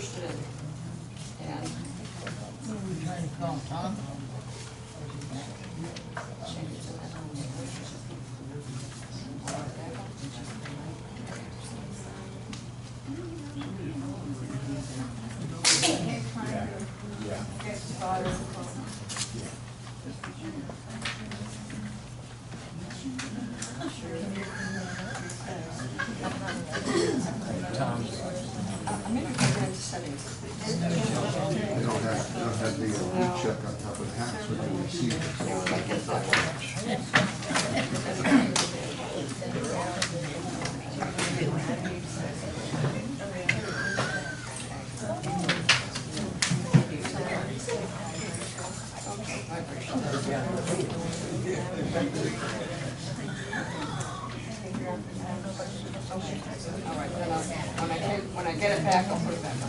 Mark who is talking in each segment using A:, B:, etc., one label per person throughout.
A: pushed it in. And
B: We trying to call Tom.
C: You don't have the heat check on top of the house with the receiver.
A: all right, then when I get it back, I'll put it back on.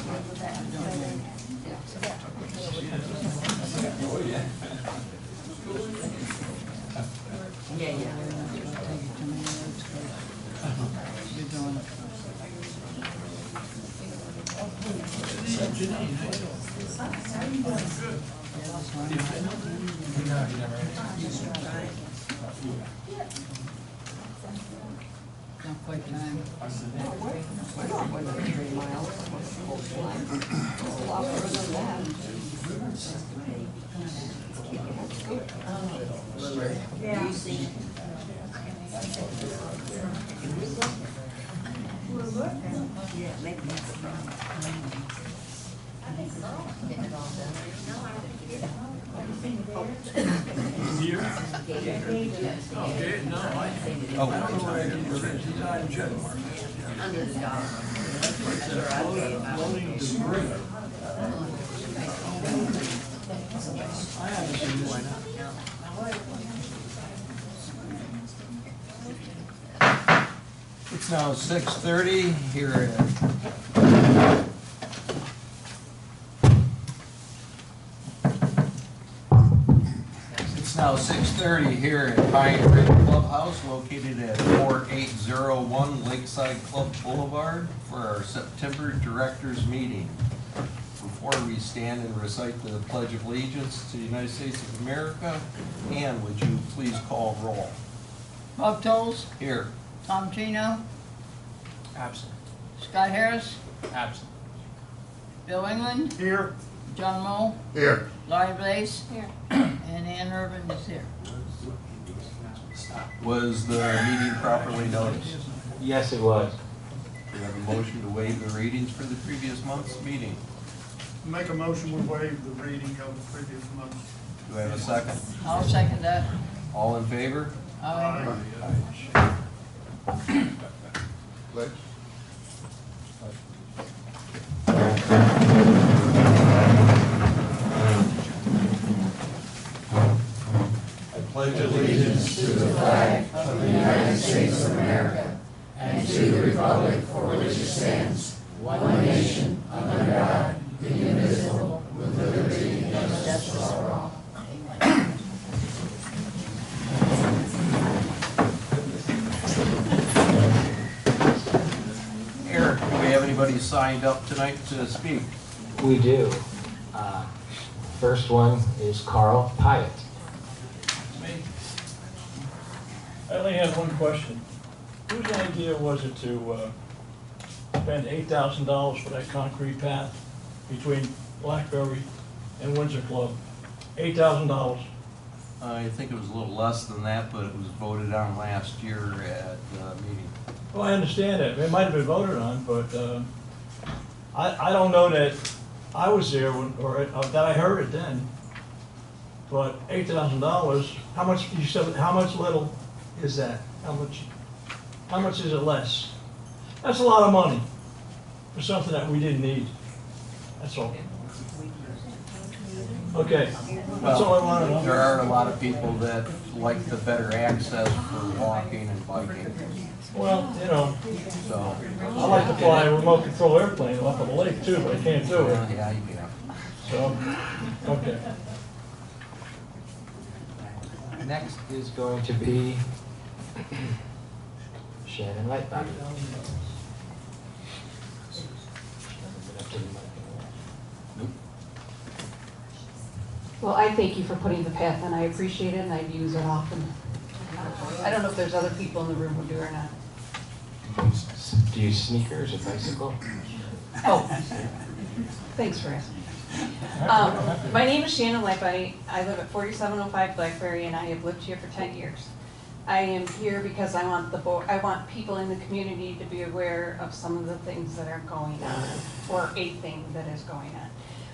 A: Yeah. Yeah.
B: You're doing it. Not quite time.
A: We're not going to 3 miles. It's a lot further than that. That's good.
D: Yeah. Yeah, maybe that's the problem. Get it all done.
E: Here? Okay, no, I don't know where it is. He's out in Jetmar.
D: Under the dollar.
E: Loading debris. I haven't seen this. Why not?
F: It's now 6:30 here at It's now 6:30 here at Pine Ridge Clubhouse, located at 4801 Lakeside Club Boulevard for our September Directors Meeting. Before we stand and recite the Pledge of Allegiance to the United States of America, Ann, would you please call roll?
B: Bob Tolles,
F: Here.
B: Tom Chino,
E: Absent.
B: Scott Harris,
E: Absent.
B: Bill England,
E: Here.
B: John Moe,
C: Here.
B: Laurie Blaze,
A: Here.
B: and Ann Urban is here.
F: Was the meeting properly noticed?
G: Yes, it was.
F: Do we have a motion to waive the readings for the previous month's meeting?
H: Make a motion, we waive the reading of the previous month's.
F: Do I have a second?
B: I'll second that.
F: All in favor?
B: Aye.
C: Pledge.
F: I pledge allegiance to the flag of the United States of America and to the republic for which it stands, one nation, under God, indivisible, with liberty and justice for all. Eric, do we have anybody signed up tonight to speak?
G: We do. First one is Carl Pyatt.
E: I only have one question. Whose idea was it to spend $8,000 for that concrete path between Blackberry and Windsor Club? $8,000.
F: I think it was a little less than that, but it was voted on last year at the meeting.
E: Well, I understand that. It might have been voted on, but I don't know that I was there when, or that I heard it then. But $8,000, how much, you said, how much little is that? How much is it less? That's a lot of money for something that we didn't need. That's all. Okay, that's all I want to know.
F: There are a lot of people that like the better access for walking and biking,
E: Well, you know,
F: so.
E: I like to fly a remote control airplane off of the lake too, but I can't do it.
F: Yeah, you can.
E: So, okay.
G: Next is going to be Shannon Lightbody.
I: Well, I thank you for putting the path in. I appreciate it and I use it often. I don't know if there's other people in the room who do or not.
G: Do you sneakers or bicycle?
I: Oh, thanks for asking. My name is Shannon Lampe. I live at 4705 Blackberry and I have lived here for 10 years. I am here because I want people in the community to be aware of some of the things that are going on, or a thing that is going on.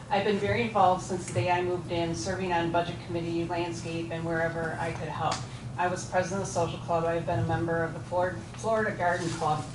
I: I've been very involved since the day I moved in, serving on budget committee, landscape, and wherever I could help. I was president of the social club. I've been a member of the Florida Garden Club.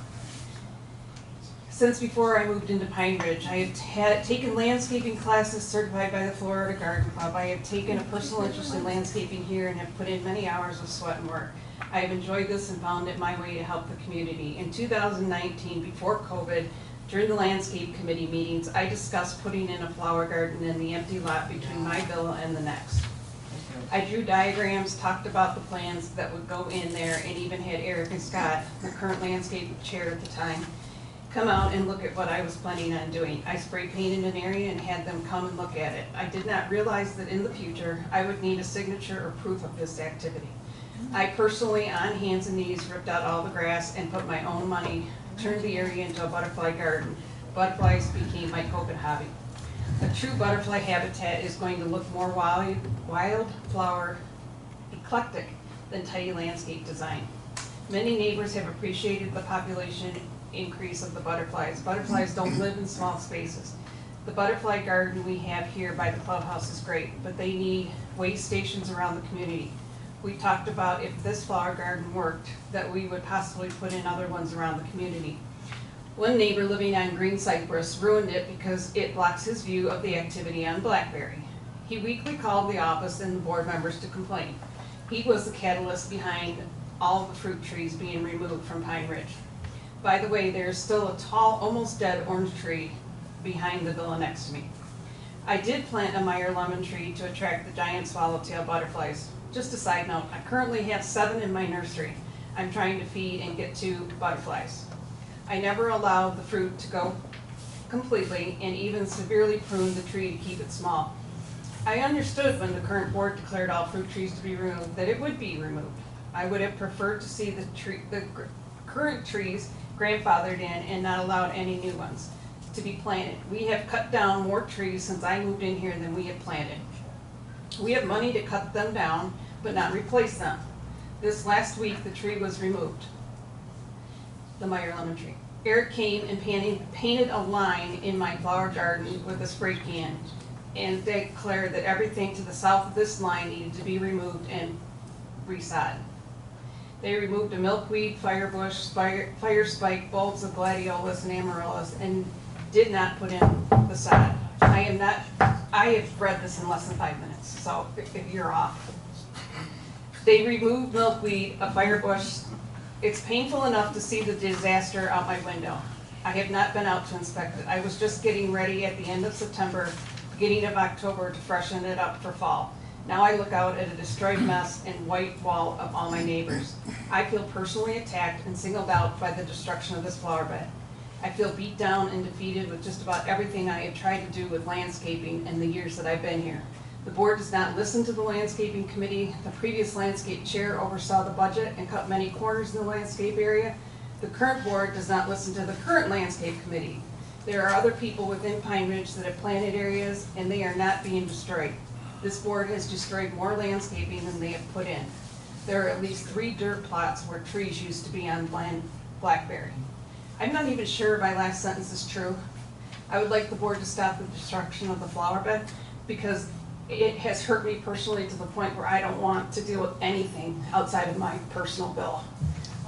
I: Since before I moved into Pine Ridge, I have taken landscaping classes certified by the Florida Garden Club. I have taken a personal interest in landscaping here and have put in many hours of sweat and work. I have enjoyed this and found it my way to help the community. In 2019, before COVID, during the landscape committee meetings, I discussed putting in a flower garden in the empty lot between my villa and the next. I drew diagrams, talked about the plans that would go in there, and even had Eric and Scott, the current landscape chair at the time, come out and look at what I was planning on doing. I spray painted an area and had them come and look at it. I did not realize that in the future, I would need a signature or proof of this activity. I personally, on hands and knees, ripped out all the grass and put my own money, turned the area into a butterfly garden. Butterflies became my coping hobby. A true butterfly habitat is going to look more wildflower eclectic than tidy landscape design. Many neighbors have appreciated the population increase of the butterflies. Butterflies don't live in small spaces. The butterfly garden we have here by the clubhouse is great, but they need way stations around the community. We talked about if this flower garden worked, that we would possibly put in other ones around the community. One neighbor living on Green Cypress ruined it because it blocks his view of the activity on Blackberry. He weekly called the office and the board members to complain. He was the catalyst behind all the fruit trees being removed from Pine Ridge. By the way, there's still a tall, almost dead orange tree behind the villa next to me. I did plant a Meyer lemon tree to attract the giant swallowtail butterflies. Just a side note, I currently have 7 in my nursery. I'm trying to feed and get 2 butterflies. I never allowed the fruit to go completely and even severely pruned the tree to keep it small. I understood when the current board declared all fruit trees to be removed that it would be removed. I would have preferred to see the current trees grandfathered in and not allowed any new ones to be planted. We have cut down more trees since I moved in here than we have planted. We have money to cut them down, but not replace them. This last week, the tree was removed, the Meyer lemon tree. Eric came and painted a line in my flower garden with a spray can and declared that everything to the south of this line needed to be removed and resod. They removed a milkweed, firebush, fire spike, bulbs of gladiolus and amaryllis, and did not put in the sod. I have read this in less than 5 minutes, so if you're off. They removed milkweed, a firebush. It's painful enough to see the disaster out my window. I have not been out to inspect it. I was just getting ready at the end of September, beginning of October to freshen it up for fall. Now I look out at a destroyed mess and white wall of all my neighbors. I feel personally attacked and singled out by the destruction of this flower bed. I feel beat down and defeated with just about everything I have tried to do with landscaping in the years that I've been here. The board does not listen to the landscaping committee. The previous landscape chair oversaw the budget and cut many corners in the landscape area. The current board does not listen to the current landscape committee. There are other people within Pine Ridge that have planted areas and they are not being destroyed. This board has destroyed more landscaping than they have put in. There are at least 3 dirt plots where trees used to be on Blackberry. I'm not even sure my last sentence is true. I would like the board to stop the destruction of the flower bed because it has hurt me personally to the point where I don't want to deal with anything outside of my personal villa.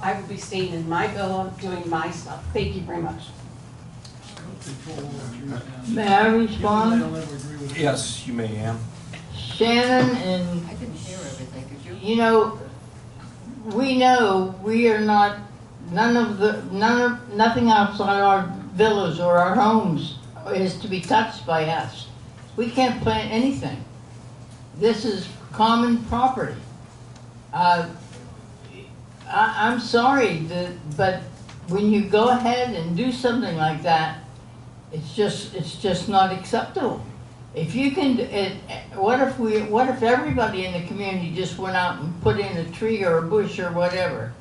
I: I will be staying in my villa doing my stuff. Thank you very much.
J: May I respond?
F: Yes, you may, Ann.
J: Shannon, and
A: I didn't hear everything, did you?
J: you know we are not, nothing outside our villas or our homes is to be touched by us. We can't plant anything. This is common property. I'm sorry, but when you go ahead and do something like that, it's just not acceptable. If you can, what if everybody in the community just went out and put in a tree or a bush or whatever?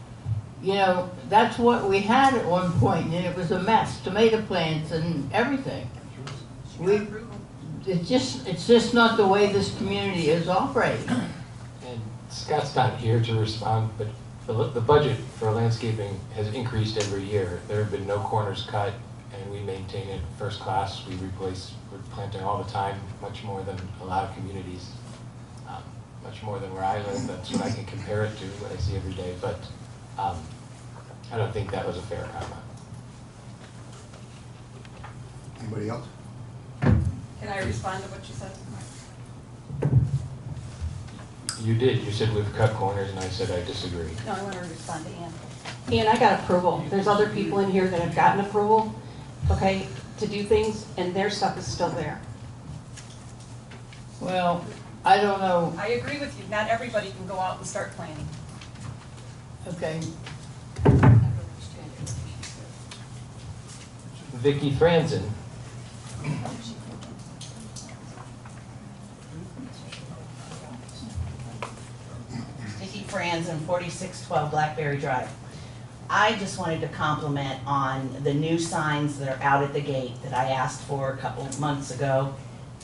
J: You know, that's what we had at one point, and it was a mess, tomato plants and everything. It's just not the way this community is operating.
G: And Scott's not here to respond, but the budget for landscaping has increased every year. There have been no corners cut, and we maintain it first class. We're planting all the time, much more than a lot of communities, much more than where I live. That's what I can compare it to, what I see every day. But I don't think that was a fair comment.
C: Anybody else?
I: Can I respond to what you said?
G: You did. You said we've cut corners, and I said I disagree.
I: No, I want to respond to Ann. Ann, I got approval. There's other people in here that have gotten approval, okay, to do things, and their stuff is still there.
J: Well, I don't know,
I: I agree with you. Not everybody can go out and start planting.
J: okay.
G: Vicky Franzen.
K: Nikki Franzen, 4612 Blackberry Drive. I just wanted to compliment on the new signs that are out at the gate that I asked for a couple of months ago.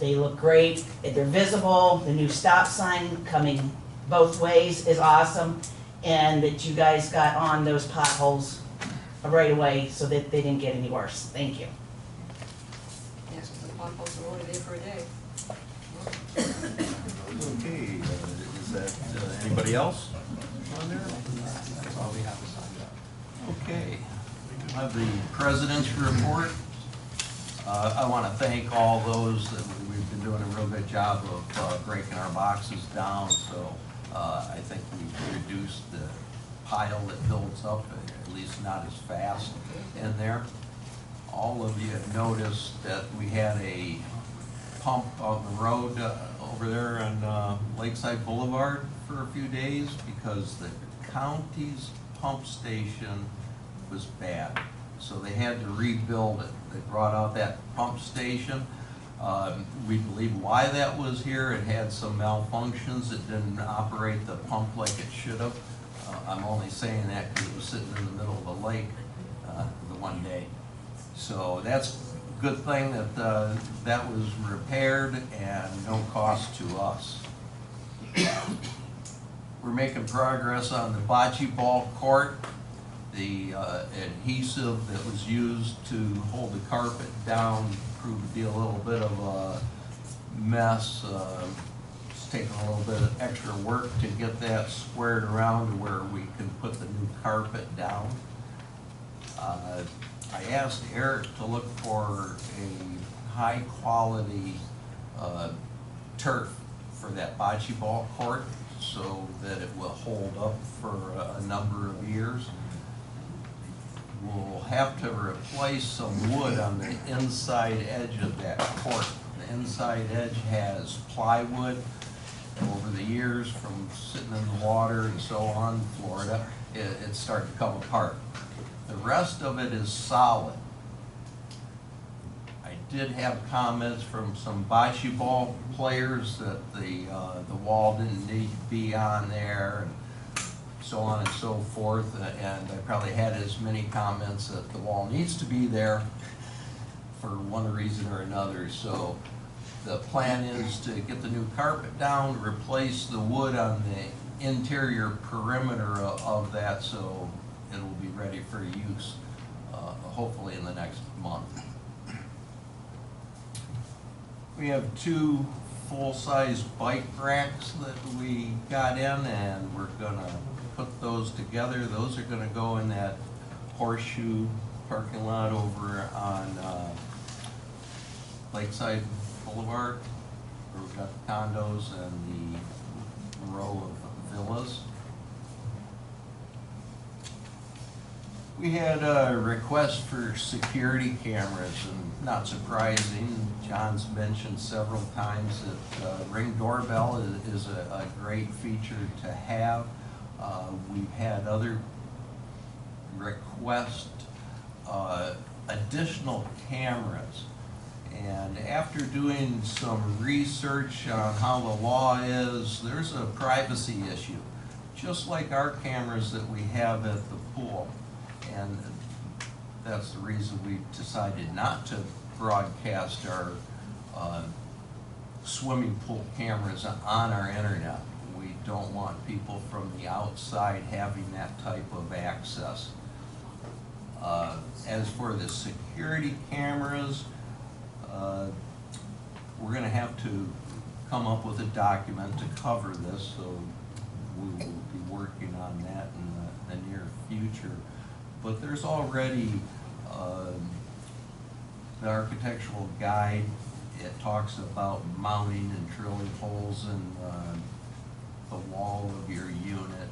K: They look great, they're visible, the new stop sign coming both ways is awesome, and that you guys got on those potholes right away so that they didn't get any worse. Thank you.
A: Yes, the potholes are only there for a day.
F: Okay, is that anybody else on there?
G: That's all we have to sign up.
F: Okay, I have the president's report. I want to thank all those that we've been doing a real good job of breaking our boxes down, so I think we've reduced the pile that builds up, at least not as fast in there. All of you have noticed that we had a pump on the road over there on Lakeside Boulevard for a few days because the county's pump station was bad. So they had to rebuild it. They brought out that pump station. We believe why that was here. It had some malfunctions. It didn't operate the pump like it should have. I'm only saying that because it was sitting in the middle of the lake the one day. So that's a good thing that that was repaired and no cost to us. We're making progress on the bocce ball court. The adhesive that was used to hold the carpet down proved to be a little bit of a mess. It's taken a little bit of extra work to get that squared around to where we can put the new carpet down. I asked Eric to look for a high quality turf for that bocce ball court so that it will hold up for a number of years. We'll have to replace some wood on the inside edge of that court. The inside edge has plywood. Over the years, from sitting in the water and so on, Florida, it's starting to come apart. The rest of it is solid. I did have comments from some bocce ball players that the wall didn't need to be on there, and so on and so forth, and I probably had as many comments that the wall needs to be there for one reason or another. So the plan is to get the new carpet down, replace the wood on the interior perimeter of that so it will be ready for use hopefully in the next month. We have 2 full-size bike racks that we got in, and we're gonna put those together. Those are gonna go in that horseshoe parking lot over on Lakeside Boulevard, where we've got the condos and the row of villas. We had a request for security cameras, and not surprising, John's mentioned several times that Ring doorbell is a great feature to have. We've had other requests, additional cameras, and after after doing some research on how the law is, there's a privacy issue, just like our cameras that we have at the pool. And that's the reason we decided not to broadcast our swimming pool cameras on our internet. We don't want people from the outside having that type of access. As for the security cameras, we're going to have to come up with a document to cover this, so we will be working on that in the near future. But there's already the architectural guide. It talks about mounting and drilling holes in the wall of your unit.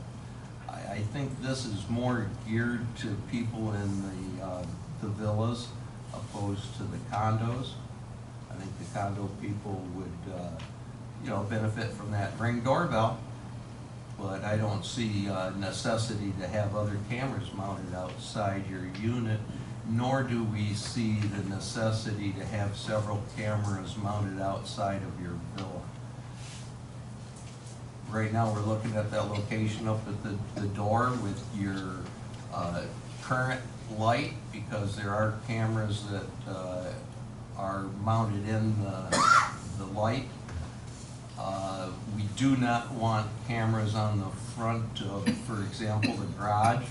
F: I think this is more geared to people in the villas opposed to the condos. I think the condo people would, benefit from that Ring doorbell, but I don't see necessity to have other cameras mounted outside your unit, nor do we see the necessity to have several cameras mounted outside of your villa. Right now, we're looking at that location up at the door with your current light, because there are cameras that are mounted in the light. We do not want cameras on the front of, for example, the garage.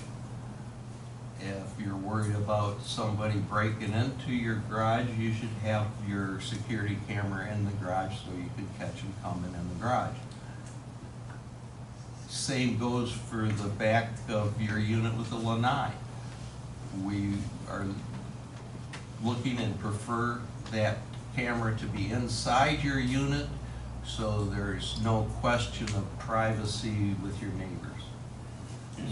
F: If you're worried about somebody breaking into your garage, you should have your security camera in the garage so you can catch them coming in the garage. Same goes for the back of your unit with the lanai. We are looking and prefer that camera to be inside your unit, so there's no question of privacy with your neighbors.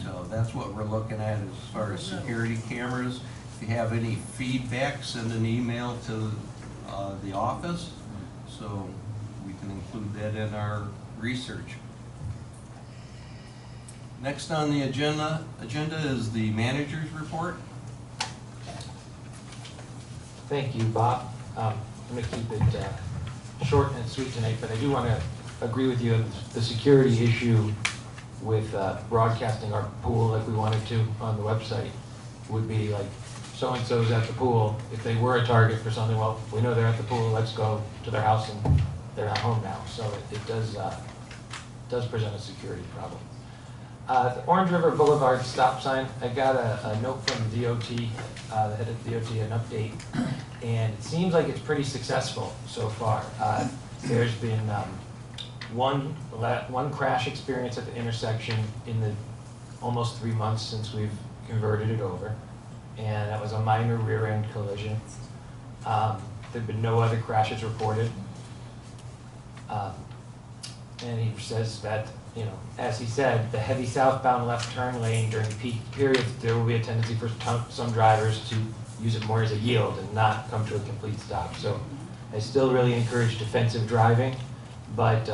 F: So that's what we're looking at as far as security cameras. If you have any feedback, send an email to the office, so we can include that in our research. Next on the agenda is the manager's report.
G: Thank you, Bob. I'm going to keep it short and sweet tonight, but I do want to agree with you on the security issue with broadcasting our pool like we wanted to on the website. Would be like, so-and-so's at the pool. If they were a target for something, well, we know they're at the pool, let's go to their house and they're not home now. So it does present a security problem. The Orange River Boulevard stop sign, I got a note from DOT, the head of DOT, an update, and it seems like it's pretty successful so far. There's been one crash experience at the intersection in the almost 3 months since we've converted it over, and that was a minor rear end collision. There've been no other crashes reported. And he says that, as he said, the heavy southbound left turn lane during peak periods, there will be a tendency for some drivers to use it more as a yield and not come to a complete stop. So I still really encourage defensive driving, but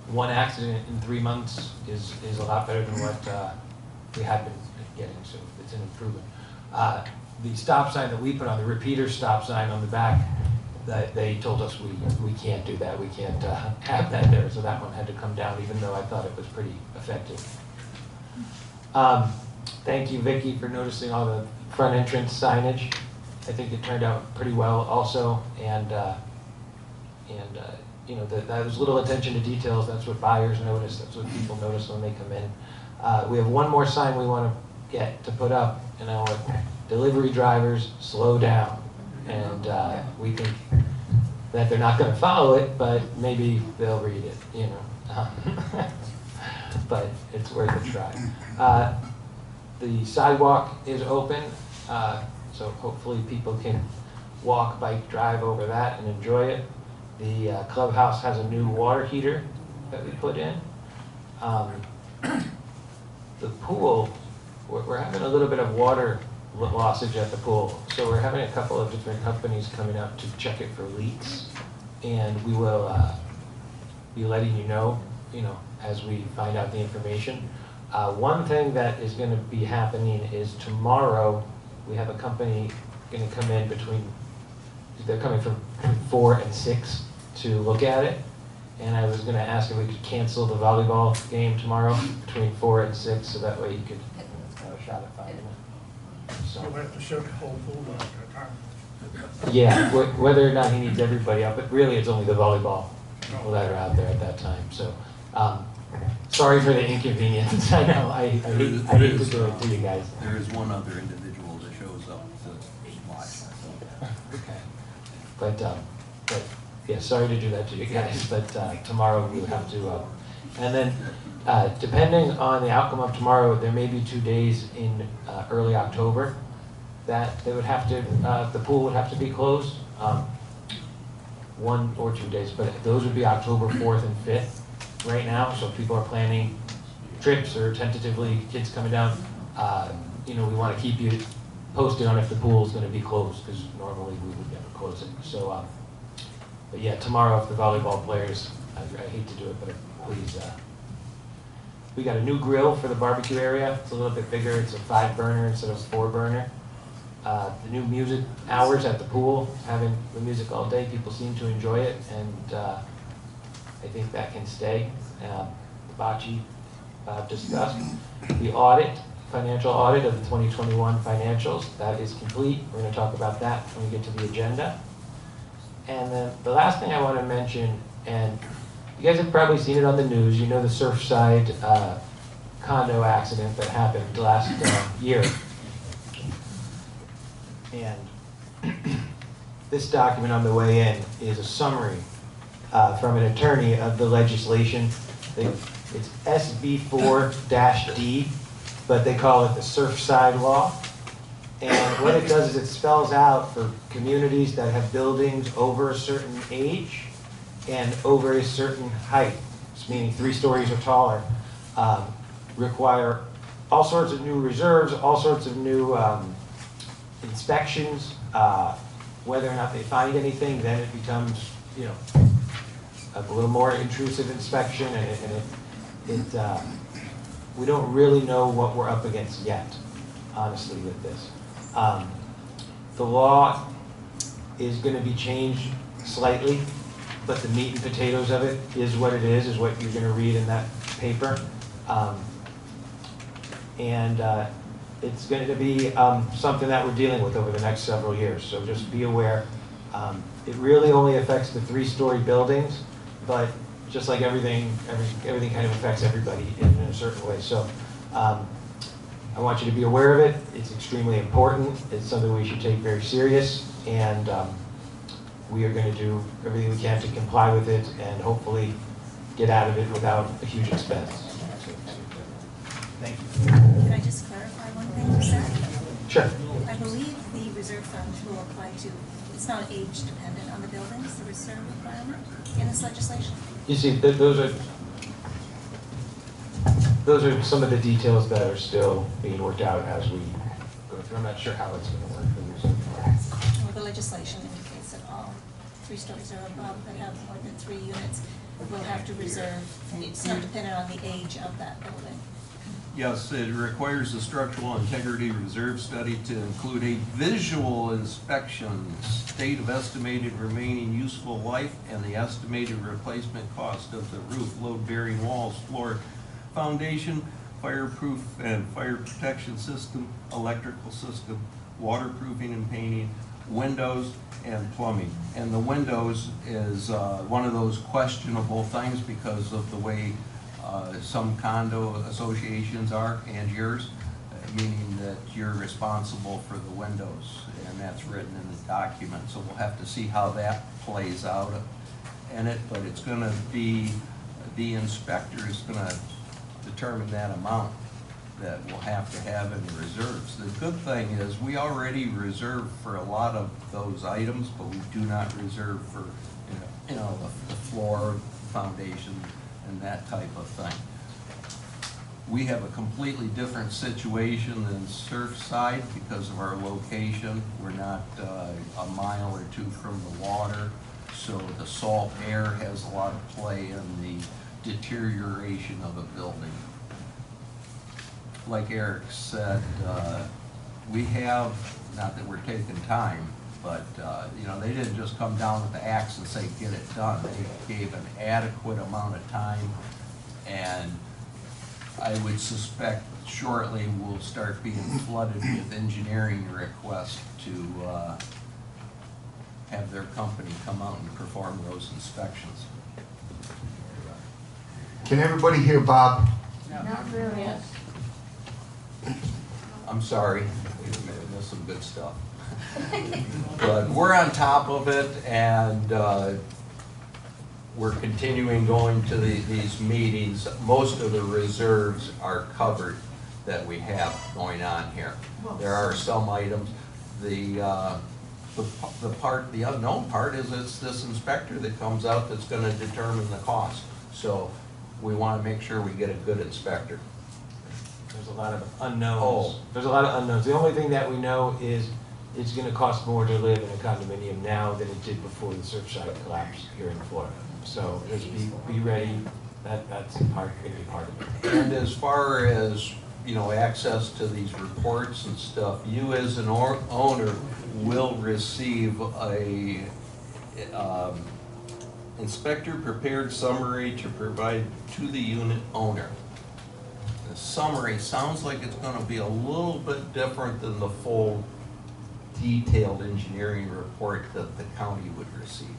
G: one accident in 3 months is a lot better than what we had been getting, so it's an improvement. The stop sign that we put on, the repeater stop sign on the back, that they told us we can't do that, we can't have that there, so that one had to come down, even though I thought it was pretty effective. Thank you, Vicki, for noticing all the front entrance signage. I think it turned out pretty well also, and that was little attention to details. That's what buyers notice, that's what people notice when they come in. We have one more sign we want to get to put up, and I want delivery drivers slow down. And we think that they're not going to follow it, but maybe they'll read it, but it's worth a try. The sidewalk is open, so hopefully people can walk, bike, drive over that and enjoy it. The clubhouse has a new water heater that we put in. The pool, we're having a little bit of water lossage at the pool, so we're having a couple of different companies coming out to check it for leaks, and we will be letting you know as we find out the information. One thing that is going to be happening is tomorrow we have a company going to come in between they're coming from 4 and 6 to look at it. And I was gonna ask if we could cancel the volleyball game tomorrow between 4 and 6, so that way you could have a shot at finding it. So,
H: You'll have to shut the whole pool off at that time.
G: yeah, whether or not he needs everybody up, but really it's only the volleyball people that are out there at that time, so. Sorry for the inconvenience, I know, I hate to do it to you guys.
F: There is one other individual that shows up to watch. So.
G: Okay. But yeah, sorry to do that to you guys, but tomorrow we will have to, and then depending on the outcome of tomorrow, there may be 2 days in early October that they would have to, the pool would have to be closed. 1 or 2 days, but those would be October 4th and 5th right now, so if people are planning trips or tentatively kids coming down, you know, we want to keep you posted on if the pool is going to be closed, because normally we would never close it. So, but yeah, tomorrow if the volleyball players, I hate to do it, but please, we got a new grill for the barbecue area. It's a little bit bigger. It's a 5-burner instead of 4-burner. The new music hours at the pool, having the music all day, people seem to enjoy it, and I think that can stay. The bocce discussed. The audit, financial audit of the 2021 financials, that is complete. We're going to talk about that when we get to the agenda. And then the last thing I want to mention, and you guys have probably seen it on the news, you know the Surfside condo accident that happened last year. And this document on the way in is a summary from an attorney of the legislation. It's SB4-D, but they call it the Surfside Law. And what it does is it spells out for communities that have buildings over a certain age and over a certain height, meaning 3 stories or taller, require all sorts of new reserves, all sorts of new inspections. Whether or not they find anything, then it becomes, you know, a little more intrusive inspection, and we don't really know what we're up against yet, honestly, with this. The law is going to be changed slightly, but the meat and potatoes of it is what it is what you're going to read in that paper. It's going to be something that we're dealing with over the next several years, so just be aware. It really only affects the 3-story buildings, but just like everything kind of affects everybody in a certain way. So I want you to be aware of it. It's extremely important. It's something we should take very serious, and we are going to do everything we can to comply with it and hopefully get out of it without a huge expense. Thank you.
L: Can I just clarify one thing you said?
G: Sure.
L: I believe the reserve fund will apply to, it's not age dependent on the buildings, the reserve requirement in this legislation?
G: You see, those are some of the details that are still being worked out as we go through. I'm not sure how it's going to work for the reserve fund.
L: Well, the legislation indicates that all 3 stories or above that have more than 3 units will have to reserve. It's not dependent on the age of that building.
F: Yes, it requires a structural integrity reserve study to include a visual inspection, state of estimated remaining useful life, and the estimated replacement cost of the roof, load-bearing walls, floor, foundation, fireproof and fire protection system, electrical system, waterproofing and painting, windows, and plumbing. And the windows is one of those questionable things because of the way some condo associations are, and yours, meaning that you're responsible for the windows, and that's written in the document. So we'll have to see how that plays out in it, but it's going to be, the inspector is going to determine that amount that we'll have to have in the reserves. The good thing is we already reserve for a lot of those items, but we do not reserve for, you know, the floor, foundation, and that type of thing. We have a completely different situation than Surfside because of our location. We're not a mile or 2 from the water, so the salt air has a lot of play in the deterioration of a building. Like Eric said, we have, not that we're taking time, But, you know, they didn't just come down with the axe and say, get it done. They gave an adequate amount of time, and I would suspect shortly we'll start being flooded with engineering requests to have their company come out and perform those inspections.
C: Can everybody hear Bob?
J: Not really.
F: I'm sorry, we missed some good stuff. But we're on top of it, and we're continuing going to these meetings. Most of the reserves are covered that we have going on here. There are some items. The unknown part is it's this inspector that comes out that's going to determine the cost. So we want to make sure we get a good inspector.
G: There's a lot of unknowns.
F: Oh.
G: There's a lot of unknowns. The only thing that we know is it's going to cost more to live in a condominium now than it did before the Surfside collapse here in Florida. So just be ready. That's going to be part of it.
F: And as far as, you know, access to these reports and stuff, you as an owner will receive a inspector prepared summary to provide to the unit owner. The summary sounds like it's going to be a little bit different than the full detailed engineering report that the county would receive.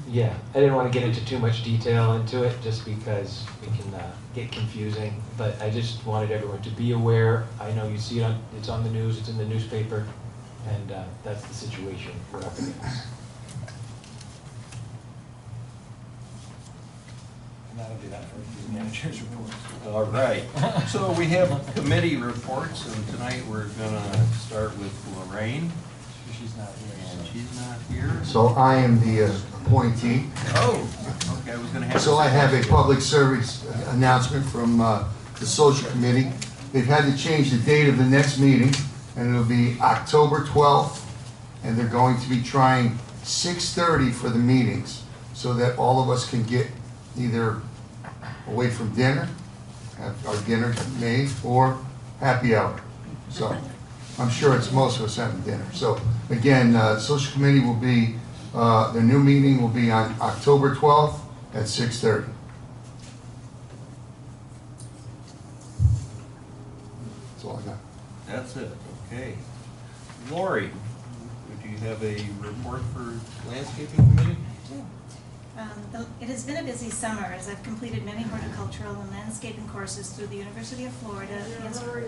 G: Yeah, I didn't want to get into too much detail into it just because it can get confusing, but I just wanted everyone to be aware. I know you see it it's on the news, it's in the newspaper, and that's the situation we're up against.
M: And that'll do that for the manager's reports.
F: All right, so we have committee reports, and tonight we're gonna start with Lorraine.
M: She's not here.
F: And she's not here.
C: So I am the appointee.
F: Oh, okay, I was gonna have.
C: So I have a public service announcement from the social committee. They've had to change the date of the next meeting, and it'll be October 12th, and they're going to be trying 6:30 for the meetings, so that all of us can get either away from dinner, have our dinner made, or happy hour. So I'm sure it's most of us having dinner. So again, social committee will be, the new meeting will be on October 12th at 6:30. That's all I got.
F: That's it, okay. Lori, do you have a report for landscaping committee?
L: It has been a busy summer as I've completed many horticultural and landscaping courses through the University of Florida.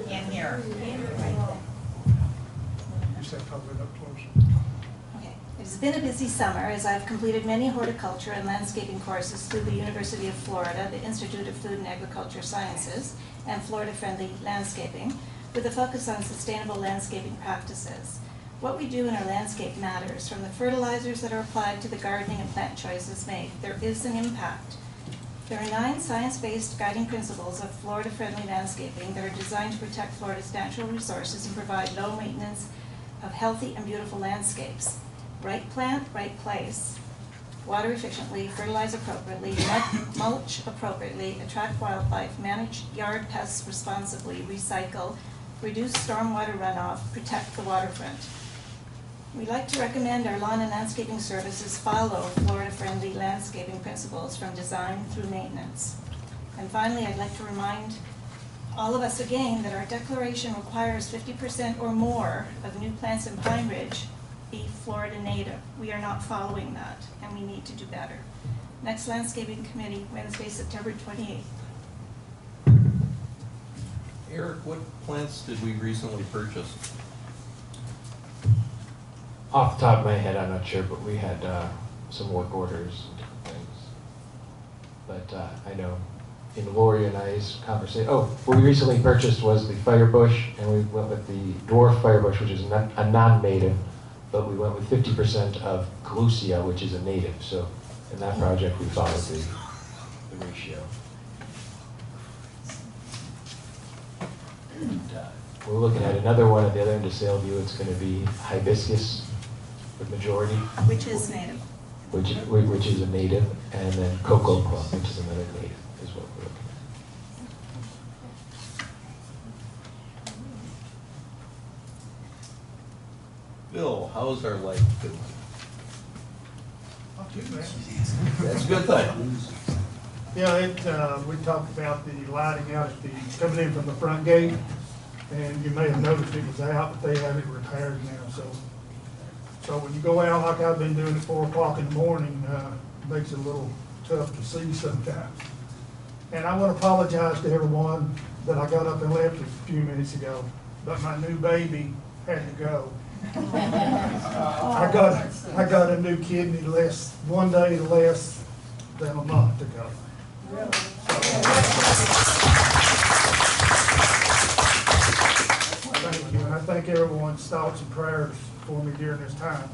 K: And here.
H: You said probably up close.
L: Okay. It has been a busy summer as I've completed many horticulture and landscaping courses through the University of Florida, the Institute of Food and Agriculture Sciences, and Florida Friendly Landscaping, with a focus on sustainable landscaping practices. What we do in our landscape matters, from the fertilizers that are applied to the gardening and plant choices made. There is an impact. There are 9 science-based guiding principles of Florida-friendly landscaping that are designed to protect Florida's natural resources and provide low maintenance of healthy and beautiful landscapes. Right plant, right place. Water efficiently, fertilize appropriately, mulch appropriately, attract wildlife, manage yard pests responsibly, recycle, reduce stormwater runoff, protect the waterfront. We like to recommend our lawn and landscaping services follow Florida-friendly landscaping principles from design through maintenance. And finally, I'd like to remind all of us again that our declaration requires 50% or more of new plants in Pine Ridge be Florida native. We are not following that, and we need to do better. Next landscaping committee, Wednesday, September 28th.
F: Eric, what plants did we recently purchase?
G: Off the top of my head, I'm not sure, but we had some work orders and different things. But I know in Lori and I's conversation, what we recently purchased was the firebush, and we went with the dwarf firebush, which is a non-native, but we went with 50% of Calusia, which is a native. So in that project, we followed the ratio. And, we're looking at another one at the other end of Saleview. It's going to be hibiscus, the majority.
L: Which is native.
G: Which is a native, and then cocoa plum, which is another native, is what we're looking
F: Bill, how's our light doing?
H: Not too bad.
F: That's a good thing.
H: Yeah, we talked about the lighting out at the, coming in from the front gate, and you may have noticed it was out, but they have it repaired now, so when you go out like I've been doing at 4 o'clock in the morning, it makes it a little tough to see sometimes. And I want to apologize to everyone that I got up and left a few minutes ago, but my new baby had to go. I got a new kidney one day less than a month ago. Thank you, and I thank everyone's thoughts and prayers for me during this time.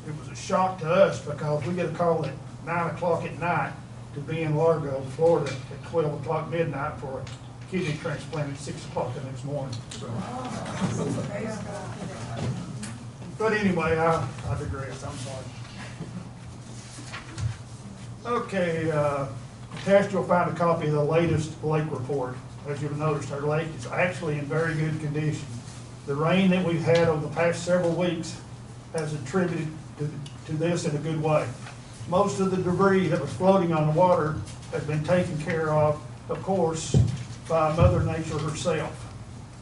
H: It was a shock to us because we get a call at 9 o'clock at night to be in Largo, Florida at 12 o'clock midnight for a kidney transplant at 6 o'clock the next morning. So. But anyway, I digress, I'm sorry. Okay, attached you'll find a copy of the latest lake report. As you've noticed, our lake is actually in very good condition. The rain that we've had over the past several weeks has attributed to this in a good way. Most of the debris that was floating on the water has been taken care of course, by Mother Nature herself.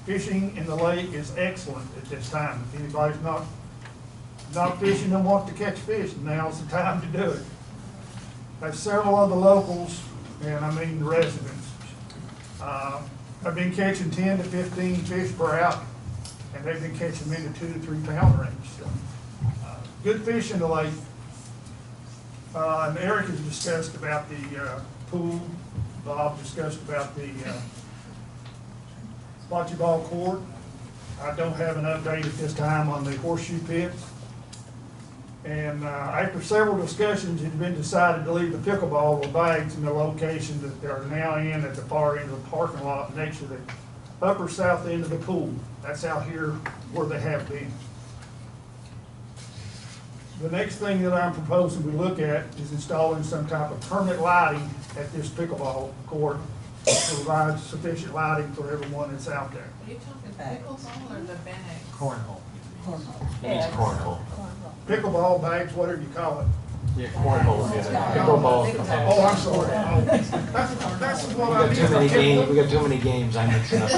H: Fishing in the lake is excellent at this time. If anybody's not fishing and wants to catch fish, now's the time to do it. As several of the locals, and I mean the residents, have been catching 10 to 15 fish per out, and they've been catching them in the 2 to 3 pound range. So, good fish in the lake. And Eric has discussed about the pool. Bob discussed about the bocce ball court. I don't have an update at this time on the horseshoe pit. And after several discussions, it had been decided to leave the pickleball with bags in the location that they are now in at the far end of the parking lot next to the upper south end of the pool. That's out here where they have been. The next thing that I'm proposing we look at is installing some type of permanent lighting at this pickleball court to provide sufficient lighting for everyone that's out there.
B: Are you talking pickleball or the bag?
M: Cornhole.
G: It's cornhole.
H: Pickleball bags, whatever you call it.
G: Yeah, cornhole, yeah. Pickleball.
H: Oh, I'm sorry. Oh, that's what I
G: We got too many games, we got too many games, I mixed it up.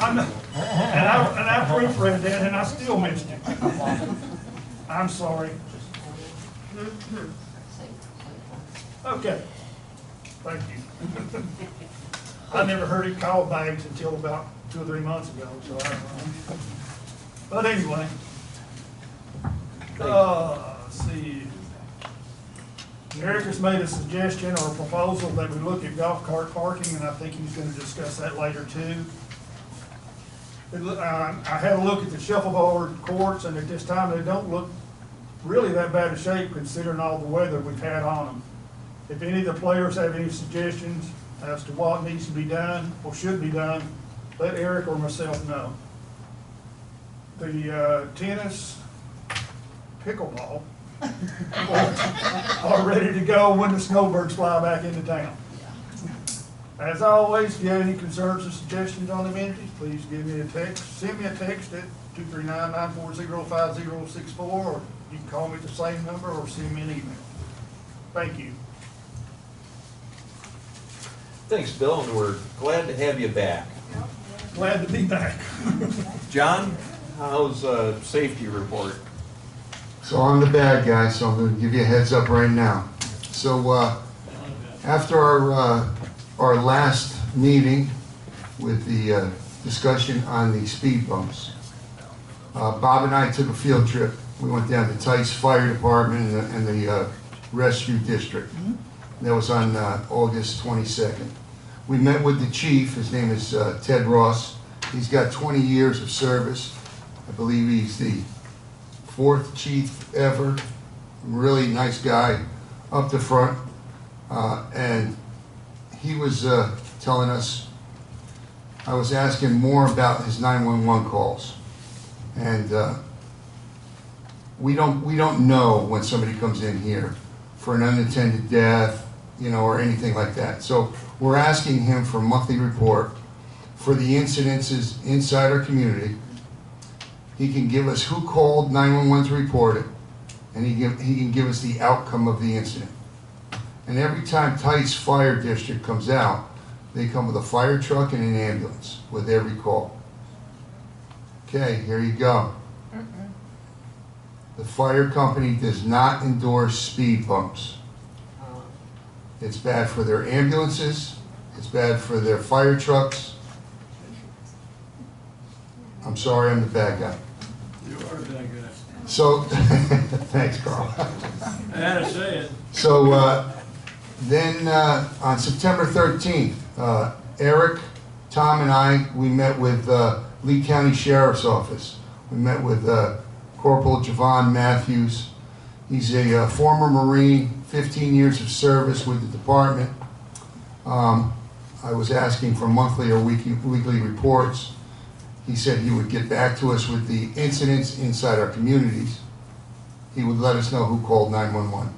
H: And I proofread that and I still missed it. I'm sorry. Okay. Thank you. I never heard it called bags until about 2 or 3 months ago, so I don't know. But anyway. Let's see. Eric has made a suggestion or a proposal that we look at golf cart parking, and I think he's going to discuss that later too. I had a look at the shuffleboard courts, and at this time they don't look really that bad of shape considering all the weather we've had on them. If any of the players have any suggestions as to what needs to be done or should be done, let Eric or myself know. The tennis, pickleball are ready to go when the snowbirds fly back into town. As always, if you have any concerns or suggestions on amenities, please give me a text. Send me a text at 239-940-5064, or you can call me at the same number or send me an email. Thank you.
F: Thanks, Bill, and we're glad to have you back.
H: Glad to be back.
F: John, how's safety report?
C: So I'm the bad guy, so I'm going to give you a heads up right now. So after our last meeting with the discussion on the speed bumps, Bob and I took a field trip. We went down to Tice Fire Department and the Rescue District. That was on August 22nd. We met with the chief. His name is Ted Ross. He's got 20 years of service. I believe he's the 4th chief ever. Really nice guy up the front. And he was telling us, I was asking more about his 911 calls. And we don't know when somebody comes in here for an unattended death, you know, or anything like that. So we're asking him for a monthly report for the incidences inside our community he can give us who called 911 to report it, and he can give us the outcome of the incident. And every time Tice Fire District comes out, they come with a fire truck and an ambulance with every call. Okay, here you go. The fire company does not endorse speed bumps. It's bad for their ambulances, it's bad for their fire trucks. I'm sorry, I'm the bad guy.
E: You are that good.
C: So, thanks, Carl.
E: I had to say it.
C: So then on September 13th, Eric, Tom, and I, we met with Lee County Sheriff's Office. We met with Corporal Javon Matthews. He's a former Marine, 15 years of service with the department. I was asking for monthly or weekly reports. He said he would get back to us with the incidents inside our communities. He would let us know who called 911,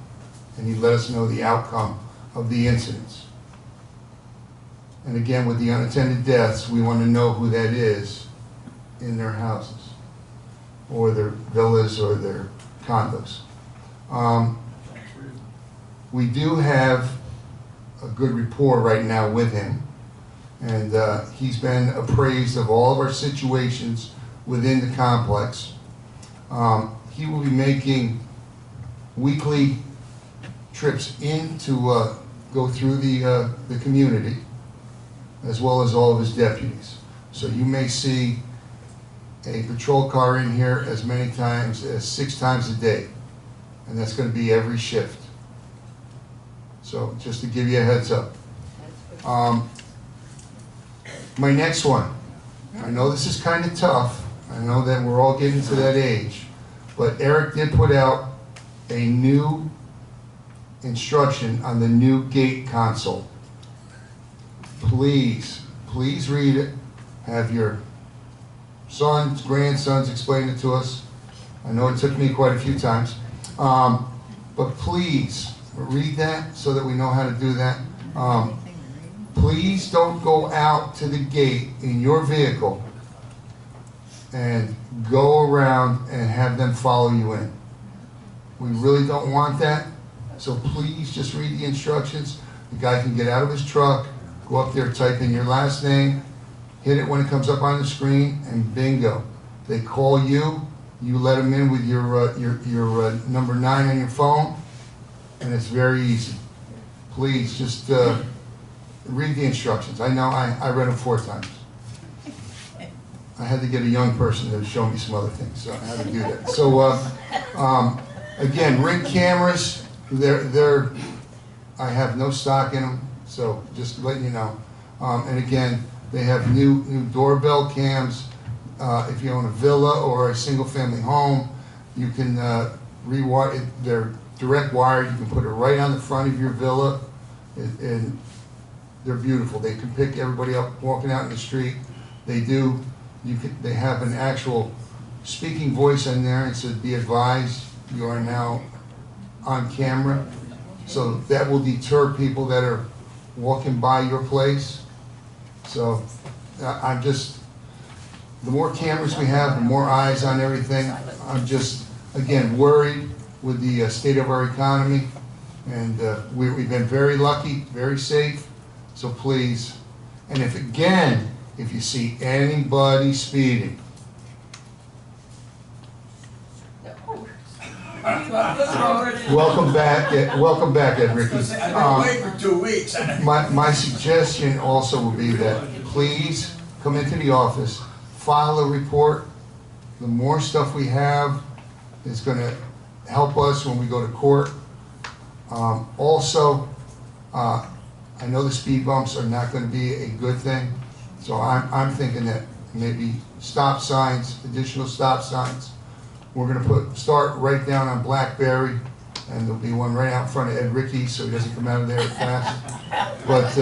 C: and he'd let us know the outcome of the incidents. And again, with the unattended deaths, we want to know who that is in their houses, or their villas, or their condos. We do have a good rapport right now with him, and he's been appraised of all of our situations within the complex. He will be making weekly trips in to go through the community, as well as all of his deputies. So you may see a patrol car in here as many times as 6 times a day, and that's going to be every shift. So just to give you a heads up. My next one, I know this is kind of tough. I know that we're all getting to that age, but Eric did put out a new instruction on the new gate console. Please read it. Have your sons, grandsons explain it to us. I know it took me quite a few times. But please read that so that we know how to do that. Please don't go out to the gate in your vehicle and go around and have them follow you in. We really don't want that. So please just read the instructions. The guy can get out of his truck, go up there, type in your last name, hit it when it comes up on the screen, and bingo. They call you, you let them in with your number 9 on your phone, and it's very easy. Please just read the instructions. I know I read them 4 times. I had to get a young person to show me some other things, so I had to do that. So again, Ring cameras, I have no stock in them, so just letting you know. And again, they have new doorbell cams. If you own a villa or a single-family home, you can rewire it. They're direct wired. You can put it right on the front of your villa, and they're beautiful. They can pick everybody up walking out in the street. They do. They have an actual speaking voice in there. It says, "Be advised, you are now on camera." So that will deter people that are walking by your place. So I'm just, the more cameras we have, the more eyes on everything. I'm just, again, worried with the state of our economy. And we've been very lucky, very safe. So please, and if you see anybody speeding, welcome back, Ed Ricky.
M: I've been waiting for 2 weeks.
C: My suggestion also would be that please come into the office, file a report. The more stuff we have is going to help us when we go to court. Also, I know the speed bumps are not going to be a good thing, so I'm thinking that maybe stop signs, additional stop signs. We're going to start right down on Blackberry, and there'll be one right out in front of Ed Ricky so he doesn't come out of there fast. But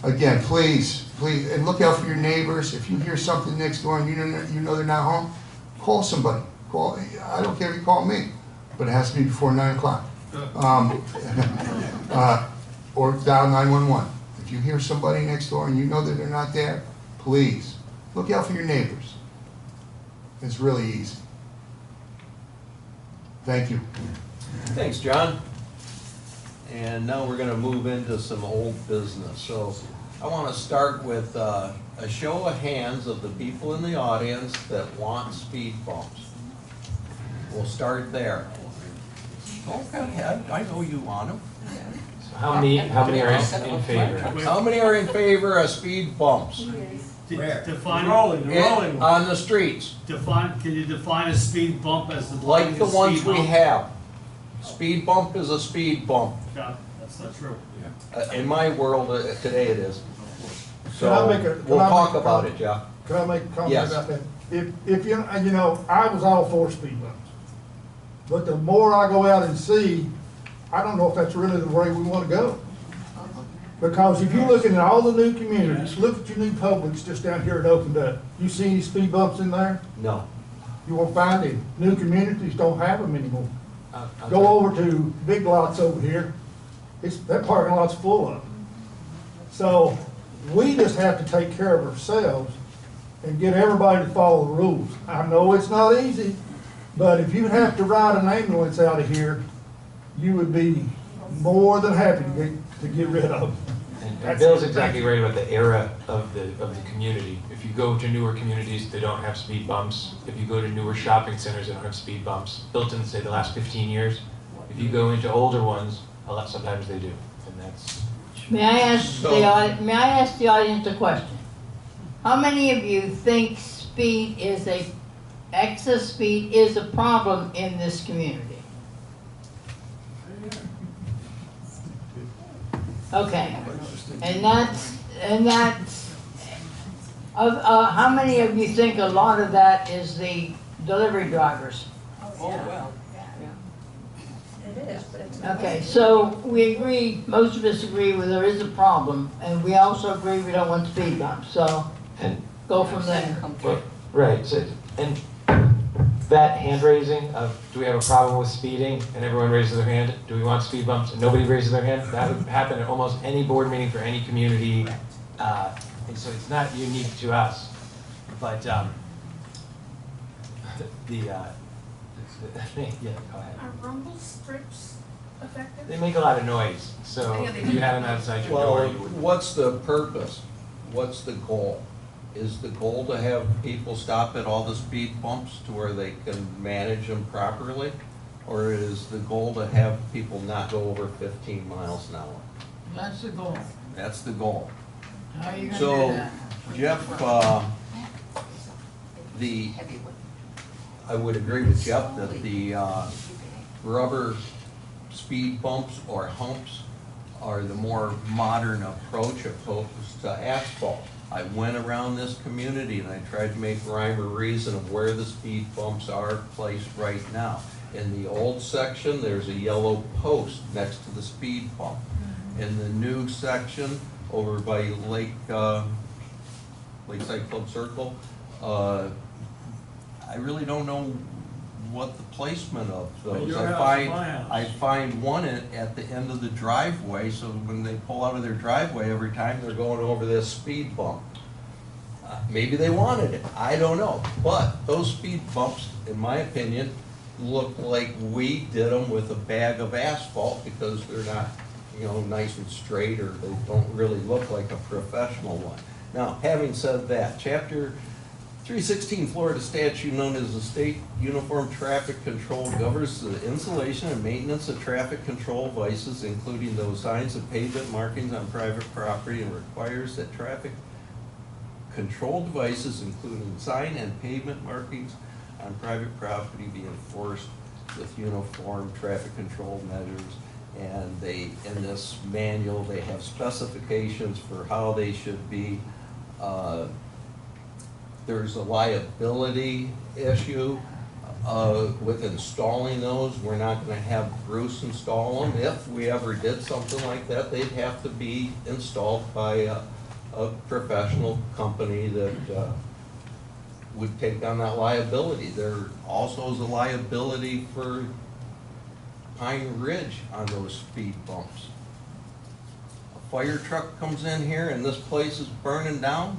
C: again, please, and look out for your neighbors. If you hear something next door and you know they're not home, call somebody. I don't care if you call me, but it has to be before 9 o'clock. Or dial 911. If you hear somebody next door and you know that they're not there, please look out for your neighbors. It's really easy. Thank you.
F: Thanks, John. And now we're gonna move into some old business. So I wanna start with a show of hands of the people in the audience that want speed bumps. We'll start there. Okay, I know you want them.
G: So how many are in favor?
F: How many are in favor of speed bumps?
N: Define
F: On the streets,
N: Can you define a speed bump as the
F: like the ones we
N: have?
F: have. Speed bump is a speed bump.
N: No, that's not true.
F: In my world, today it is.
H: Can I
F: So,
H: make a-
F: we'll
H: can I
F: talk
H: make a
F: about
H: comment?
F: it, Jeff.
H: Can I make a comment
F: Yes.
H: about that? If you know, I was all for speed bumps. But the more I go out and see, I don't know if that's really the way we want to go. Because if you're looking at all the new communities, look at your new Publix just down here it opened up. You see any speed bumps in there?
F: No.
H: You won't find any. New communities don't have them anymore.
G: I'll
H: Go over to Big Lots over here, that parking lot's full of them. So, we just have to take care of ourselves and get everybody to follow the rules. I know it's not easy, but if you have to ride an ambulance out of here, you would be more than happy to get rid of them.
G: And Bill's exactly right about the era of the community. If you go to newer communities, they don't have speed bumps. If you go to newer shopping centers, they don't have speed bumps. Built in, say, the last 15 years. If you go into older ones, sometimes they do, and that's.
J: May I ask the audience a question? How many of you think excess speed is a problem in this community? Okay, and that's, how many of you think a lot of that is the delivery drivers?
B: Oh, well.
L: It is, but it's.
J: Okay, so we agree, most of us agree where there is a problem, and we also agree we don't want speed bumps, so
G: And
J: go from there.
G: Well, right, so, and that hand raising of, do we have a problem with speeding, and everyone raises their hand, do we want speed bumps, and nobody raises their hand, that would happen at almost any board meeting for any community, and so it's not unique to us, but, yeah, go ahead.
B: Are rumble strips effective?
G: They make a lot of noise, so
B: Yeah, they
G: if you
B: do.
G: had them outside your door,
F: Well,
G: you would.
F: what's the purpose? What's the goal? Is the goal to have people stop at all the speed bumps to where they can manage them properly? Or is the goal to have people not go over 15 miles an hour?
J: That's the goal.
F: That's the goal.
J: How are you gonna do
F: So,
J: that?
F: Jeff, I would agree with Jeff that the rubber speed bumps or humps are the more modern approach opposed to asphalt. I went around this community and I tried to make rhyme or reason of where the speed bumps are placed right now. In the old section, there's a yellow post next to the speed bump. In the new section, over by Lakeside Club Circle, I really don't know what the placement of those.
N: Your house, my house.
F: I find one at the end of the driveway, so when they pull out of their driveway every time, they're going over this speed bump. Maybe they wanted it, I don't know. But those speed bumps, in my opinion, look like we did them with a bag of asphalt because they're not, nice and straight, or they don't really look like a professional one. Now, having said that, Chapter 316 Florida statute known as the State Uniform Traffic Control governs the installation and maintenance of traffic control devices, including those signs and pavement markings on private property, and requires that traffic control devices, including sign and pavement markings on private property, be enforced with uniform traffic control measures. And in this manual, they have specifications for how they should be. There's a liability issue with installing those. We're not gonna have Bruce install them. If we ever did something like that, they'd have to be installed by a professional company that would take on that liability. There also is a liability for Pine Ridge on those speed bumps. A fire truck comes in here and this place is burning down,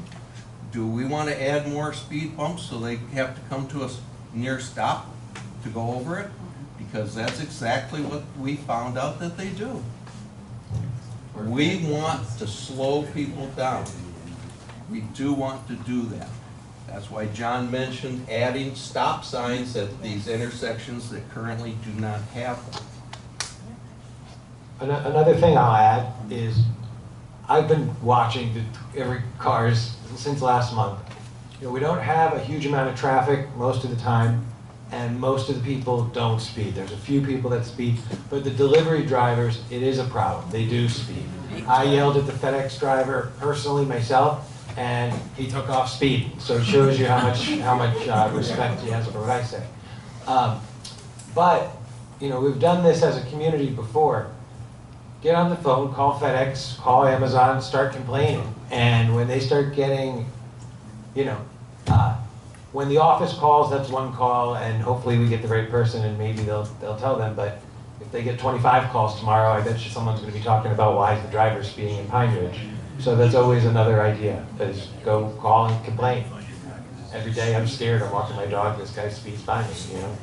F: Do we want to add more speed bumps so they have to come to a near stop to go over it? Because that's exactly what we found out that they do. We want to slow people down. We do want to do that. That's why John mentioned adding stop signs at these intersections that currently do not have them.
G: Another thing I'll add is, I've been watching every cars since last month. You know, we don't have a huge amount of traffic most of the time, and most of the people don't speed. There's a few people that speed, but the delivery drivers, it is a problem. They do speed. I yelled at the FedEx driver personally myself, and he took off speeding. So it shows you how much respect he has for what I say. But you know, we've done this as a community before. Get on the phone, call FedEx, call Amazon, start complaining. And when they start getting, you know, when the office calls, that's one call, and hopefully we get the right person and maybe they'll tell them. But if they get 25 calls tomorrow, I bet you someone's going to be talking about why is the driver speeding in Pine Ridge. So that's always another idea, is go call and complain. Every day I'm scared, I'm walking my dog, this guy speeds by me, you know.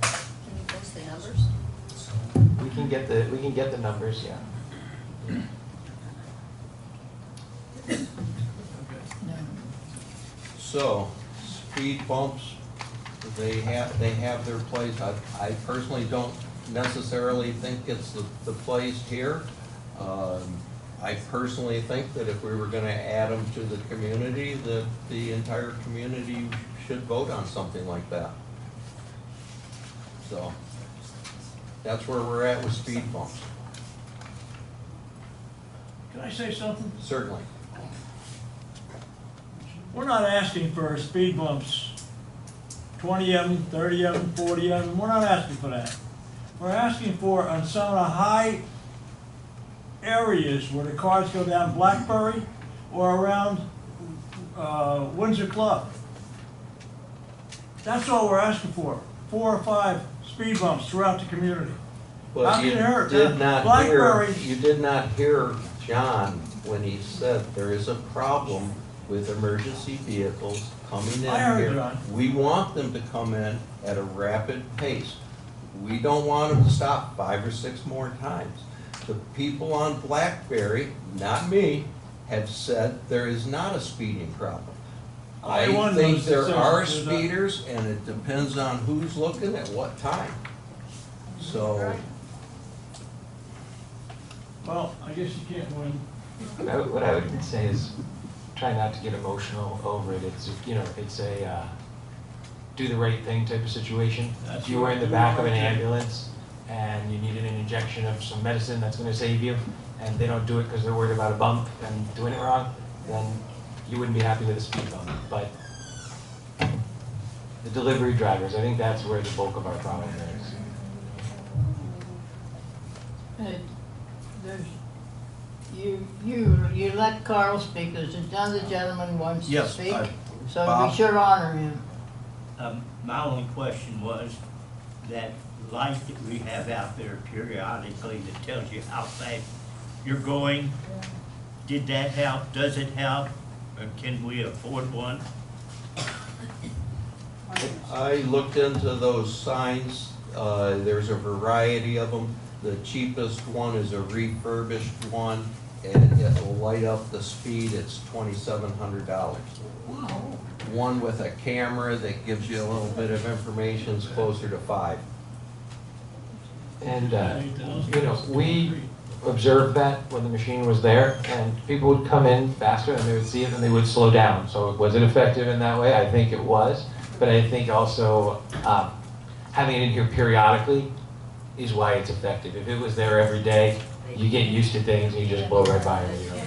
D: Can you post the numbers?
G: We can get the numbers, yeah.
F: So, speed bumps, they have their place. I personally don't necessarily think it's the place here. I personally think that if we were gonna add them to the community, that the entire community should vote on something like that. So, that's where we're at with speed bumps.
E: Can I say something?
F: Certainly.
E: We're not asking for speed bumps, 20 of them, 30 of them, 40 of them, we're not asking for that. We're asking for, on some of the high areas where the cars go down Blackberry or around Windsor Club. That's all we're asking for, 4 or 5 speed bumps throughout the community.
F: But you did not hear John when he said there is a problem with emergency vehicles coming in here.
E: John.
F: We want them to come in at a rapid pace. We don't want them to stop 5 or 6 more times. The people on Blackberry, not me, have said there is not a speeding problem. I think there are speeders, and it depends on who's looking at what time. So,
E: Well, I guess you can't win.
G: What I would say is, try not to get emotional over it. It's, you know, it's a do the right thing type of situation. If you were in the back of an ambulance and you needed an injection of some medicine that's going to save you, and they don't do it because they're worried about a bump and doing it wrong, then you wouldn't be happy with a speed bump. But the delivery drivers, I think that's where the bulk of our problem is.
J: You let Carl speak, there's another gentleman wants to
F: Yes,
J: speak, so
F: Bob?
J: we should honor him.
N: My only question was that light that we have out there periodically that tells you how fast you're going, did that help? Does it help? Or can we afford one?
F: I looked into those signs. There's a variety of them. The cheapest one is a refurbished one, and it will light up the speed. It's $2,700. One with a camera that gives you a little bit of information is closer to $5,000.
G: And, you know, we observed that when the machine was there, and people would come in faster and they would see it and they would slow down. So was it effective in that way? I think it was. But I think also having it in here periodically is why it's effective. If it was there every day, you get used to things and you just blow right by them. You know?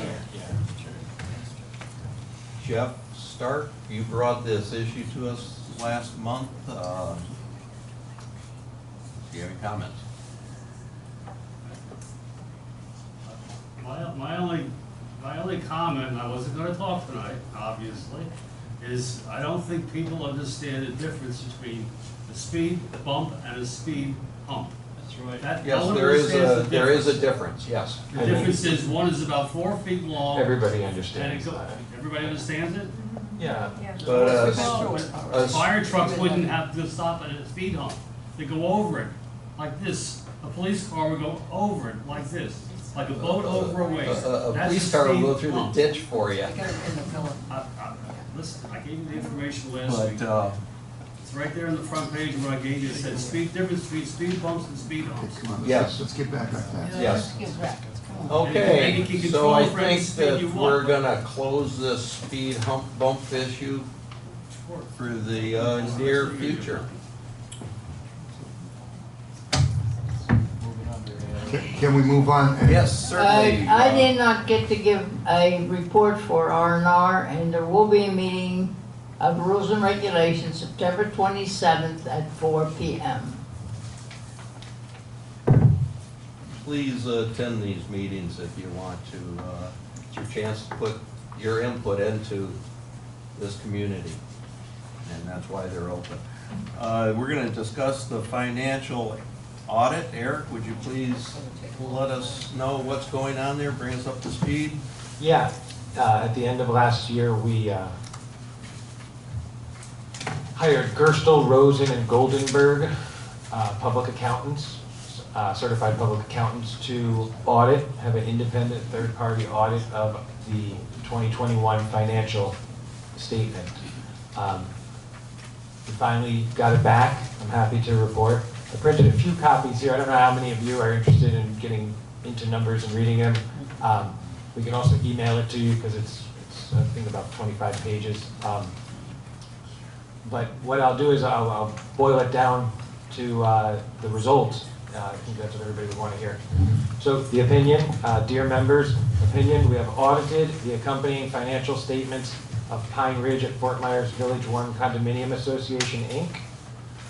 F: Jeff Stark, you brought this issue to us last month. Do you have any comments?
N: My only comment, and I wasn't gonna talk tonight, obviously, is I don't think people understand the difference between a speed bump and a speed hump. That's right.
F: Yes, there is a difference, yes.
N: The difference is one is about 4 feet long.
G: Everybody
N: And
G: understands
N: it
G: that.
N: everybody understands it?
G: Yeah,
F: But,
O: Fire trucks wouldn't have to stop at a speed hump. They go over it like this. A police car would go over it like this, like a boat over a wave.
F: a
O: That's
F: police
O: the
F: car will
O: speed
F: go through the
O: hump.
F: ditch for you.
A: I got it in the pillow.
O: Listen, I gave you the information last week.
F: But,
O: It's right there on the front page where I gave you, it said speed, difference between speed bumps and speed
C: Okay,
O: humps.
C: come on,
F: Yes.
C: let's get back on that.
F: yes.
J: Get back, come on.
F: Okay,
O: And you can
F: so
O: control
F: I
O: for any
F: think
O: speed you
F: that
O: want.
F: we're gonna close this speed hump bump issue for the near future.
C: Can we move on? And-
F: Yes, certainly.
J: I did not get to give a report for R&R, and there will be a meeting of rules and regulations September 27th at 4 p.m.
F: Please attend these meetings if you want to. It's your chance to put your input into this community, and that's why they're open. We're going to discuss the financial audit. Eric, would you please let us know what's going on there, bring us up to speed?
G: yeah. At the end of last year, we hired Gerstel, Rosen, and Goldenberg, public accountants, certified public accountants, to audit, have an independent third-party audit of the 2021 financial statement. We finally got it back. I'm happy to report. I printed a few copies here. I don't know how many of you are interested in getting into numbers and reading them. We can also email it to you because it's I think about 25 pages. But what I'll do is I'll boil it down to the results. I think that's what everybody would want to hear. So the opinion, dear members, opinion, we have audited the accompanying financial statements of Pine Ridge at Fort Myers Village 1 Condominium Association, Inc.,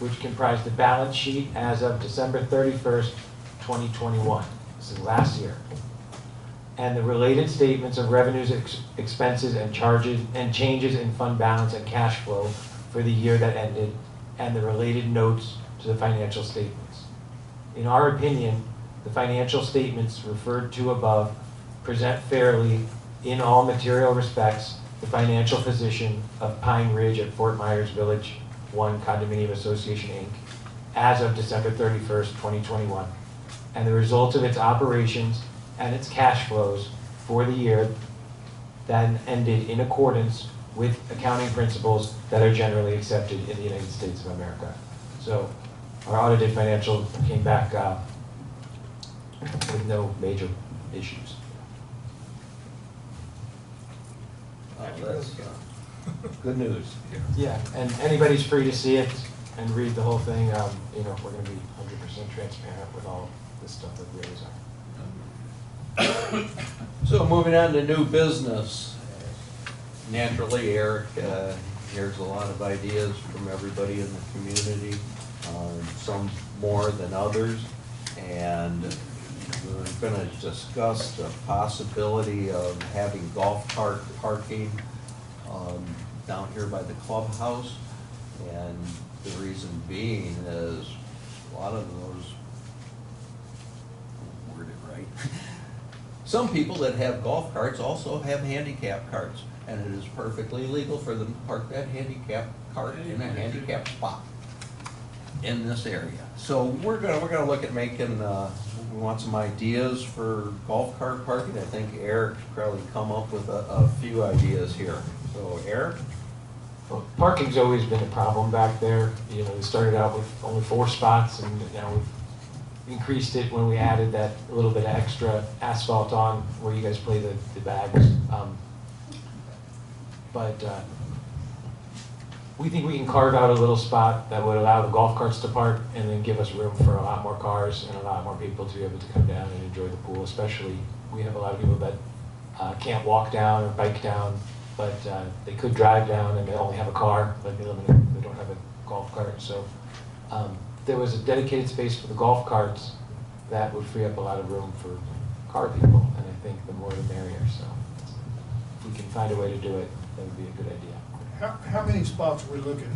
G: which comprised the balance sheet as of December 31st, 2021. This is last year. And the related statements of revenues, expenses, and charges, and changes in fund balance and cash flow for the year that ended, and the related notes to the financial statements. In our opinion, the financial statements referred to above present fairly, in all material respects, the financial position of Pine Ridge at Fort Myers Village 1 Condominium Association, Inc., as of December 31st, 2021, and the results of its operations and its cash flows for the year then ended in accordance with accounting principles that are generally accepted in the United States of America. So our audited financial came back with no major issues.
F: That's good news.
G: Yeah, and anybody's free to see it and read the whole thing. You know, we're going to be 100% transparent with all this stuff that we always are.
F: So moving on to new business. Naturally, Eric hears a lot of ideas from everybody in the community, some more than others, and we're going to discuss the possibility of having golf cart parking down here by the clubhouse. And the reason being is a lot of those, worded right, some people that have golf carts also have handicap carts, and it is perfectly legal for them to park that handicap cart in a handicap spot in this area. So we're gonna look at making, we want some ideas for golf cart parking. I think Eric's probably come up with a few ideas here. So Eric?
G: Well, parking's always been a problem back there. You know, we started out with only 4 spots, and now we've increased it when we added that little bit of extra asphalt on where you guys play the bags. But we think we can carve out a little spot that would allow the golf carts to park and then give us room for a lot more cars and a lot more people to be able to come down and enjoy the pool. Especially, we have a lot of people that can't walk down or bike down, but they could drive down and they only have a car, like they don't have a golf cart. So there was a dedicated space for the golf carts that would free up a lot of room for car people, and I think the more the merrier. So if we can find a way to do it, that would be a good idea.
H: How many spots are we looking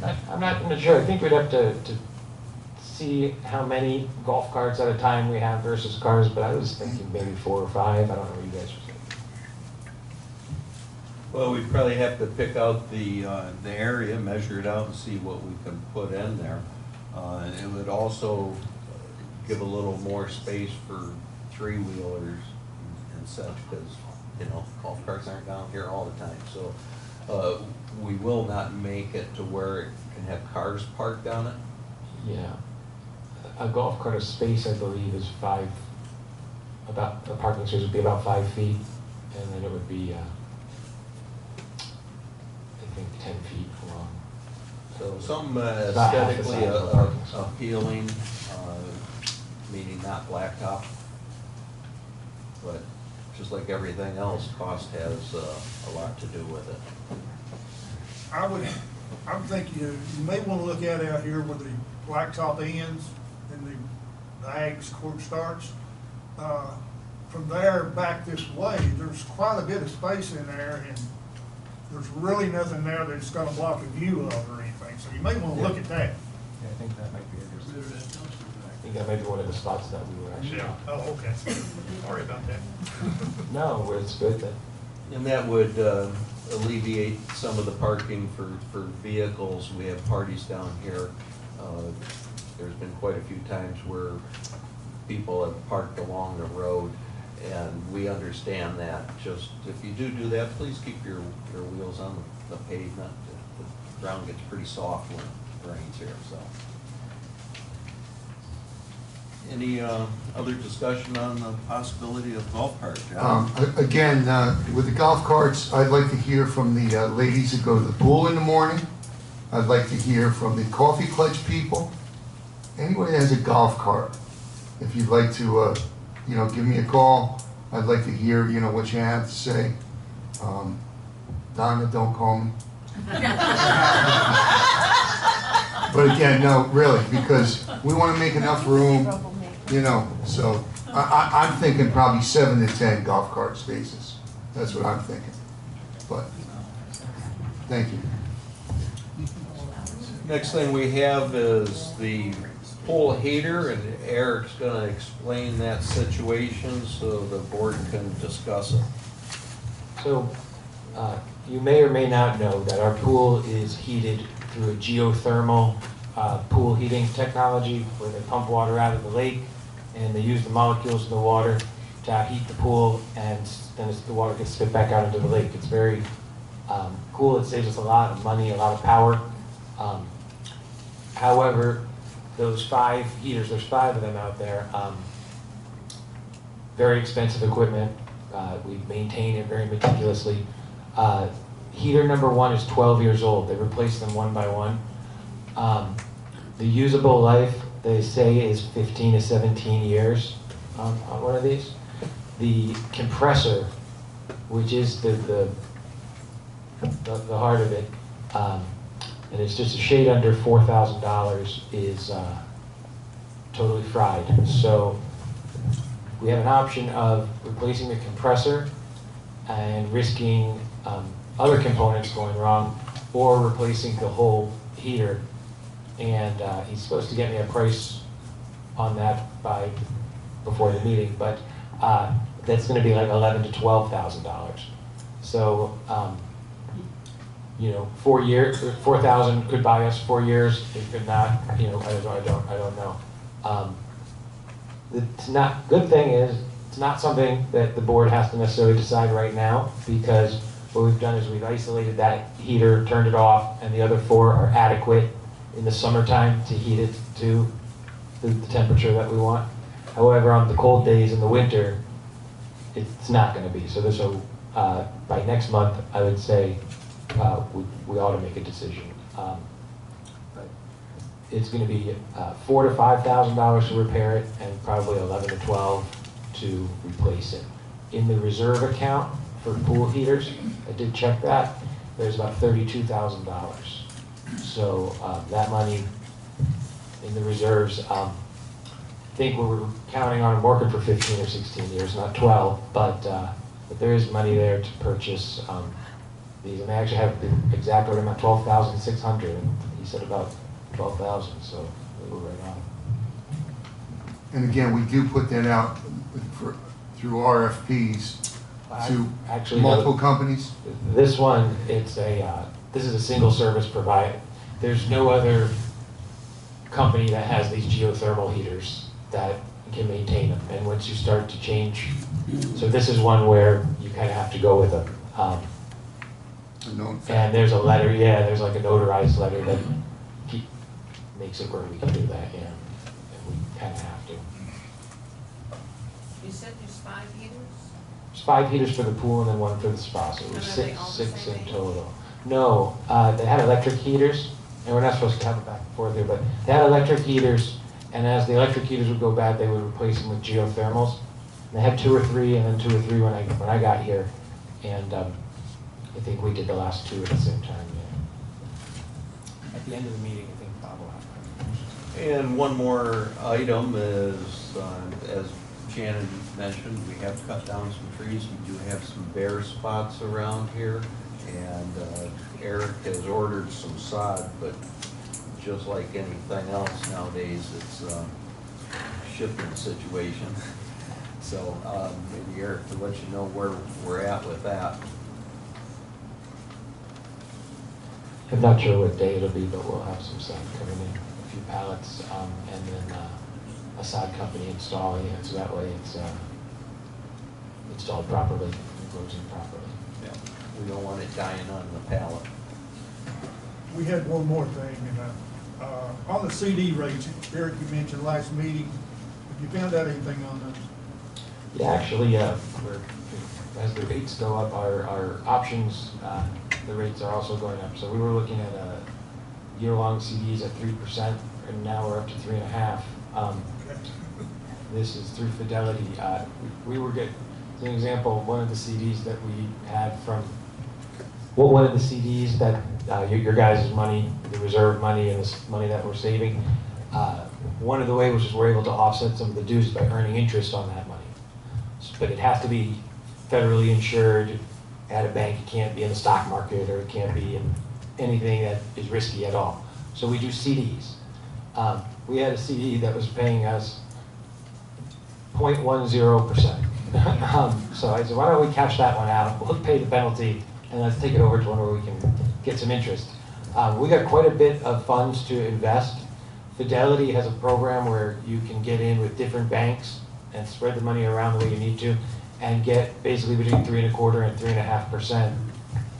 H: at?
G: I'm not sure. I think we'd have to see how many golf carts at a time we have versus cars, but I was thinking maybe 4 or 5. I don't know what you guys were
F: Well, we'd probably have to pick out the area, measure it out and see what we can put in there. And it would also give a little more space for three-wheelers and such, because, you know, golf carts aren't down here all the time. So, we will not make it to where it can have cars parked on it.
G: Yeah. A golf cart of space, I believe, is the parking space would be about 5 feet, and then it would be, I think 10 feet long.
F: So some
G: About half the
F: aesthetically
G: size of the parking spot.
F: appealing, meaning not blacktop. But just like everything else, cost has a lot to do with it.
H: I'm thinking you may want to look at it out here where the blacktop ends and the ag court starts. From there back this way, there's quite a bit of space in there, and there's really nothing there that's going to block a view of or anything. So you may want to look at that.
G: Yeah, I think that might be I think that might be one of the spots that we were actually.
H: Yeah. Oh, okay. Sorry about that.
G: No, it's good that.
F: And that would alleviate some of the parking for vehicles. We have parties down here. There's been quite a few times where people have parked along the road, and we understand that. Just if you do that, please keep your wheels on the pavement. The ground gets pretty soft when it rains here, so. Any other discussion on the possibility of golf carts, John?
C: Again, with the golf carts, I'd like to hear from the ladies that go to the pool in the morning. I'd like to hear from the coffee clutch people. Anybody that has a golf cart, if you'd like to, give me a call. I'd like to hear, what you have to say. Donna, don't call me. But again, no, really, because we want to make enough room, so I'm thinking probably 7 to 10 golf cart spaces. That's what I'm thinking. But, thank you.
F: Next thing we have is the pool heater, and Eric's gonna explain that situation so the board can discuss it.
G: So, you may or may not know that our pool is heated through a geothermal pool heating technology where they pump water out of the lake and they use the molecules in the water to heat the pool, and then the water gets spit back out into the lake. It's very cool. It saves us a lot of money, a lot of power. However, those 5 heaters, there's 5 of them out there, very expensive equipment. We maintain it very meticulously. Heater number 1 is 12 years old. They replace them one by one. The usable life, they say, is 15 to 17 years on one of these. The compressor, which is the heart of it, and it's just a shade under $4,000, is totally fried. So we have an option of replacing the compressor and risking other components going wrong, or replacing the whole heater. And he's supposed to get me a price on that before the meeting, but that's going to be like $11,000 to $12,000. So 4 years, $4,000 could buy us 4 years. It could not. I don't know. It's not. Good thing is it's not something that the board has to necessarily decide right now, because what we've done is we've isolated that heater, turned it off, and the other 4 are adequate in the summertime to heat it to the temperature that we want. However, on the cold days in the winter, it's not going to be. So this will, by next month, I would say we ought to make a decision. But it's going to be $4,000 to $5,000 to repair it, and probably $11,000 to $12,000 to replace it. In the reserve account for pool heaters, I did check that. There's about $32,000. So that money in the reserves, I think we were counting on a market for 15 or 16 years, not 12, but there is money there to purchase these. And they actually have the exact order amount, $12,600, and he said about $12,000, so we were right on.
C: And again, we do put that out through RFPs. to
G: Actually,
C: multiple
G: no.
C: companies?
G: This one, it's this is a single service provider. There's no other company that has these geothermal heaters that can maintain them. And once you start to change, so this is one where you kind of have to go with them. And there's a letter, there's like a notarized letter that makes it where we can do that, and we kind of have to.
D: You said there's 5 heaters?
G: There's 5 heaters for the pool and then 1 for the spa, so there's
D: And are they all the
G: six
D: same
G: in
D: age?
G: total. No, they had electric heaters, and we're not supposed to have it back and forth here, but they had electric heaters, and as the electric heaters would go bad, they would replace them with geothermals. And they had 2 or 3, and then 2 or 3 when I got here, and I think we did the last 2 at the same time. Yeah. At the end of the meeting, I think Bob will have.
F: And one more item is, as Shannon mentioned, we have cut down some trees. We do have some bare spots around here. And Eric has ordered some sod, but just like anything else nowadays, it's a shipping situation. So maybe Eric to let you know where we're at with that.
G: I'm not sure what day it'll be, but we'll have some sod coming in, a few pallets, and then a sod company installing it, so that way it's installed properly, it goes in properly.
F: Yeah. We don't want it dying on the pallet.
H: We had one more thing, and on the CD rates, Eric, you mentioned last meeting, have you found out anything on those?
G: Yeah, actually, as the rates go up, our options, the rates are also going up. So we were looking at year-long CDs at 3%, and now we're up to 3.5%. This is through Fidelity. We were getting, as an example, one of the CDs that we had from, one of the CDs that your guys' money, the reserve money and this money that we're saving, one of the ways was we're able to offset some of the dues by earning interest on that money. But it has to be federally insured at a bank. It can't be in the stock market, or it can't be in anything that is risky at all. So we do CDs. We had a CD that was paying us 0.10%. So I said, why don't we cash that one out? We'll pay the penalty, and let's take it over to one where we can get some interest. We got quite a bit of funds to invest. Fidelity has a program where you can get in with different banks and spread the money around the way you need to, and get basically between 3.25% and 3.5%.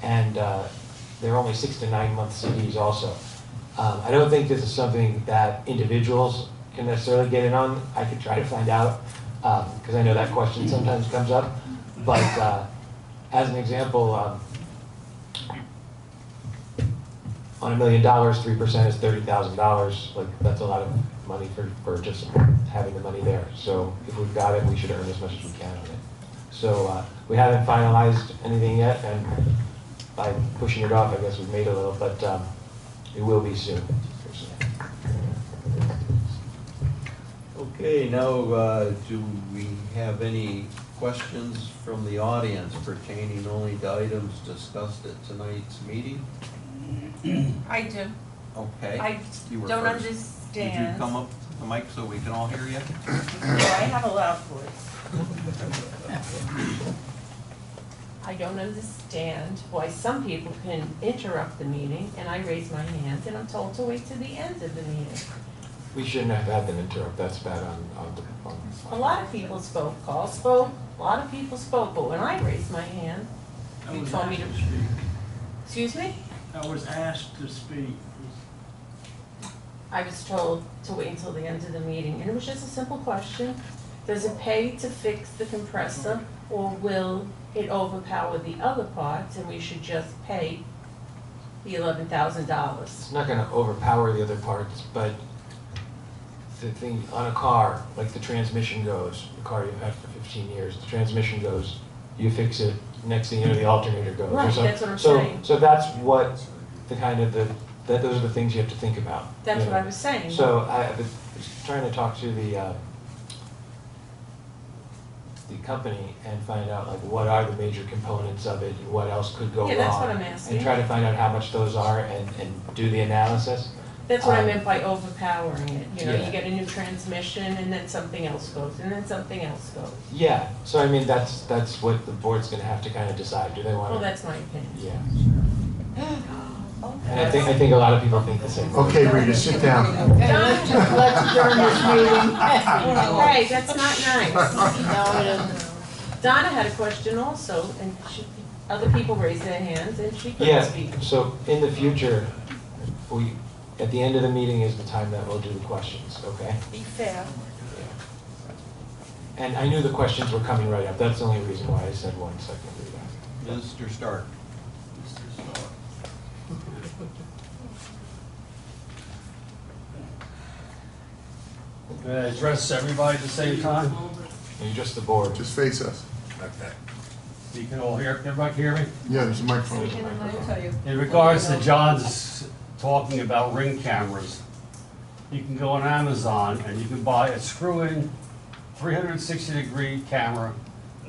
G: And they're only 6 to 9 month CDs also. I don't think this is something that individuals can necessarily get in on. I could try to find out, because I know that question sometimes comes up. But as an example, on $1 million, 3% is $30,000. Like, that's a lot of money for just having the money there. So if we've got it, we should earn as much as we can on it. So we haven't finalized anything yet, and by pushing it off, I guess we've made a little, but it will be soon.
F: Okay, now do we have any questions from the audience pertaining only to items discussed at tonight's meeting?
B: I do.
F: Okay.
B: I
F: You were
B: don't
F: first.
B: understand.
F: Would you come up to the mic so we can all hear you?
B: I have a loud voice. I don't understand why some people can interrupt the meeting and I raise my hand and I'm told to wait to the end of the meeting.
G: We shouldn't have had them interrupt. That's bad on
B: A lot of people spoke, Carl spoke, a lot of people spoke, but when I raised my hand, you told me to. Excuse me?
O: I was asked to speak.
B: I was told to wait until the end of the meeting, and it was just a simple question. Does it pay to fix the compressor, or will it overpower the other parts, and we should just pay the $11,000?
G: It's not gonna overpower the other parts, but the thing on a car, like the transmission goes, the car you've had for 15 years, the transmission goes, you fix it, next thing you know, the alternator goes.
B: Right,
G: So-
B: that's what I'm
G: so-
B: saying.
G: So that's what the kind of those are the things you have to think about.
B: That's
G: you
B: what
G: know.
B: I was saying.
G: So I was trying to talk to the company and find out like what are the major components of it and what else could go wrong.
B: Yeah, that's what I'm asking.
G: And try to find out how much those are and do the analysis.
B: That's what I meant by overpowering it, you know,
G: Yeah.
B: you get a new transmission and then something else goes, and then something else goes.
G: Yeah, so I mean, that's what the board's gonna have to kind of decide, do they want to?
B: Well, that's my opinion.
G: Yeah. And I think a lot of people think the same.
C: Okay, Rita, sit down.
J: Okay, let's adjourn this meeting.
B: Hey, that's not nice.
J: No, it isn't.
B: Donna had a question also, and other people raised their hands, and she couldn't
G: Yeah,
B: speak.
G: so in the future, at the end of the meeting is the time that we'll do the questions, okay?
B: Be fair.
G: And I knew the questions were coming right up, that's the only reason why I said 1 second. Rita.
F: Mr. Stark.
O: Address everybody at the same time?
G: And you're just the board.
C: Just face us.
O: Okay. You can all hear, everybody hear me?
C: Yeah, there's a microphone.
O: In regards to John's talking about ring cameras, you can go on Amazon and you can buy a screw-in 360-degree camera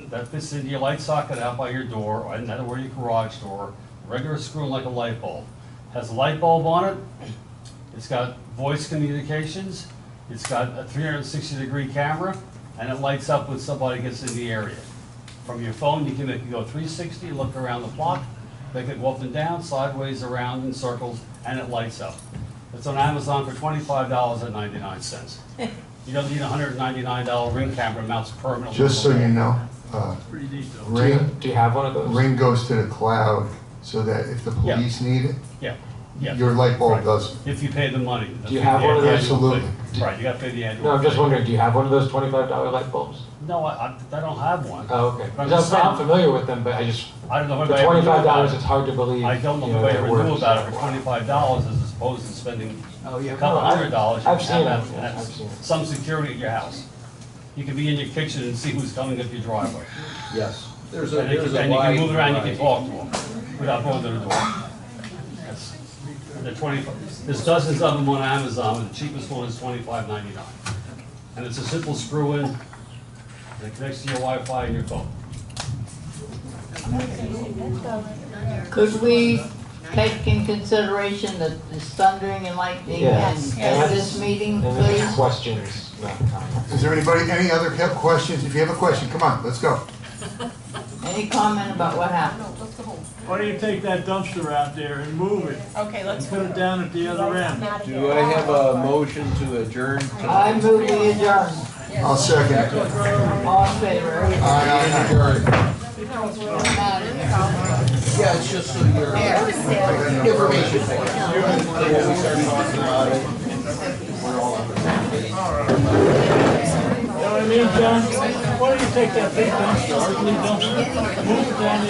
O: that fits into your light socket out by your door, or or your garage door, regular screw like a light bulb. Has a light bulb on it, it's got voice communications, it's got a 360-degree camera, and it lights up when somebody gets in the area. From your phone, you can make it go 360, look around the block, make it go up and down, sideways, around, in circles, and it lights up. It's on Amazon for $25.99. You don't need a $199 ring camera mounts permanently.
C: Just so you know, Ring,
G: Do you have one of those?
C: Ring goes to the cloud so that if the police need it,
O: Yeah, yeah.
C: your light bulb
O: Right.
C: doesn't.
O: If you pay the money.
G: Do you have one of those?
C: Absolutely.
O: Right, you gotta pay the annual.
G: No, I'm just
O: fee.
G: wondering, do you have one of those $25 light bulbs?
O: No, I don't have one.
G: Oh, okay.
O: But I'm
G: Because
O: just
G: I'm
O: saying-
G: familiar with them, but I just,
O: I don't know
G: for
O: if I ever knew about
G: $25,
O: it.
G: it's hard to believe.
O: I don't know
G: you
O: if I
G: that
O: ever
G: works.
O: knew about it for $25 as opposed to spending
G: Oh, yeah.
O: a couple
G: No, I've-
O: $100. You
G: I've
O: can
G: seen
O: have
G: them, yeah, I've seen them.
O: some security at your house. You can be in your kitchen and see who's coming up your driveway.
F: Yes. There's
O: And you can move around, you can talk to them without going to the door. That's- They're 25, there's dozens of them on Amazon, and the cheapest one is $25.99. And it's a simple screw-in, and it connects to your Wi-Fi and your phone.
J: Could we take in consideration the thundering and lightning
G: Yes.
J: and end this meeting,
G: And then
J: please?
G: questions, not comments.
C: Is there anybody, any other questions? If you have a question, come on, let's go.
J: Any comment about what happened?
H: Why don't you take that dumpster out there and move it,
K: Okay, let's.
H: and put it down at the other end?
F: Do I have a motion to adjourn tonight?
J: I move we adjourn.
C: I'll second it.
J: All in favor?
F: Adjourn.
J: I'm out of here.
F: Yeah, it's just so your information. Before we start talking about it, we're all on the same page.
H: You know what I mean, John? Why don't you take that big dumpster, ugly dumpster, move it down the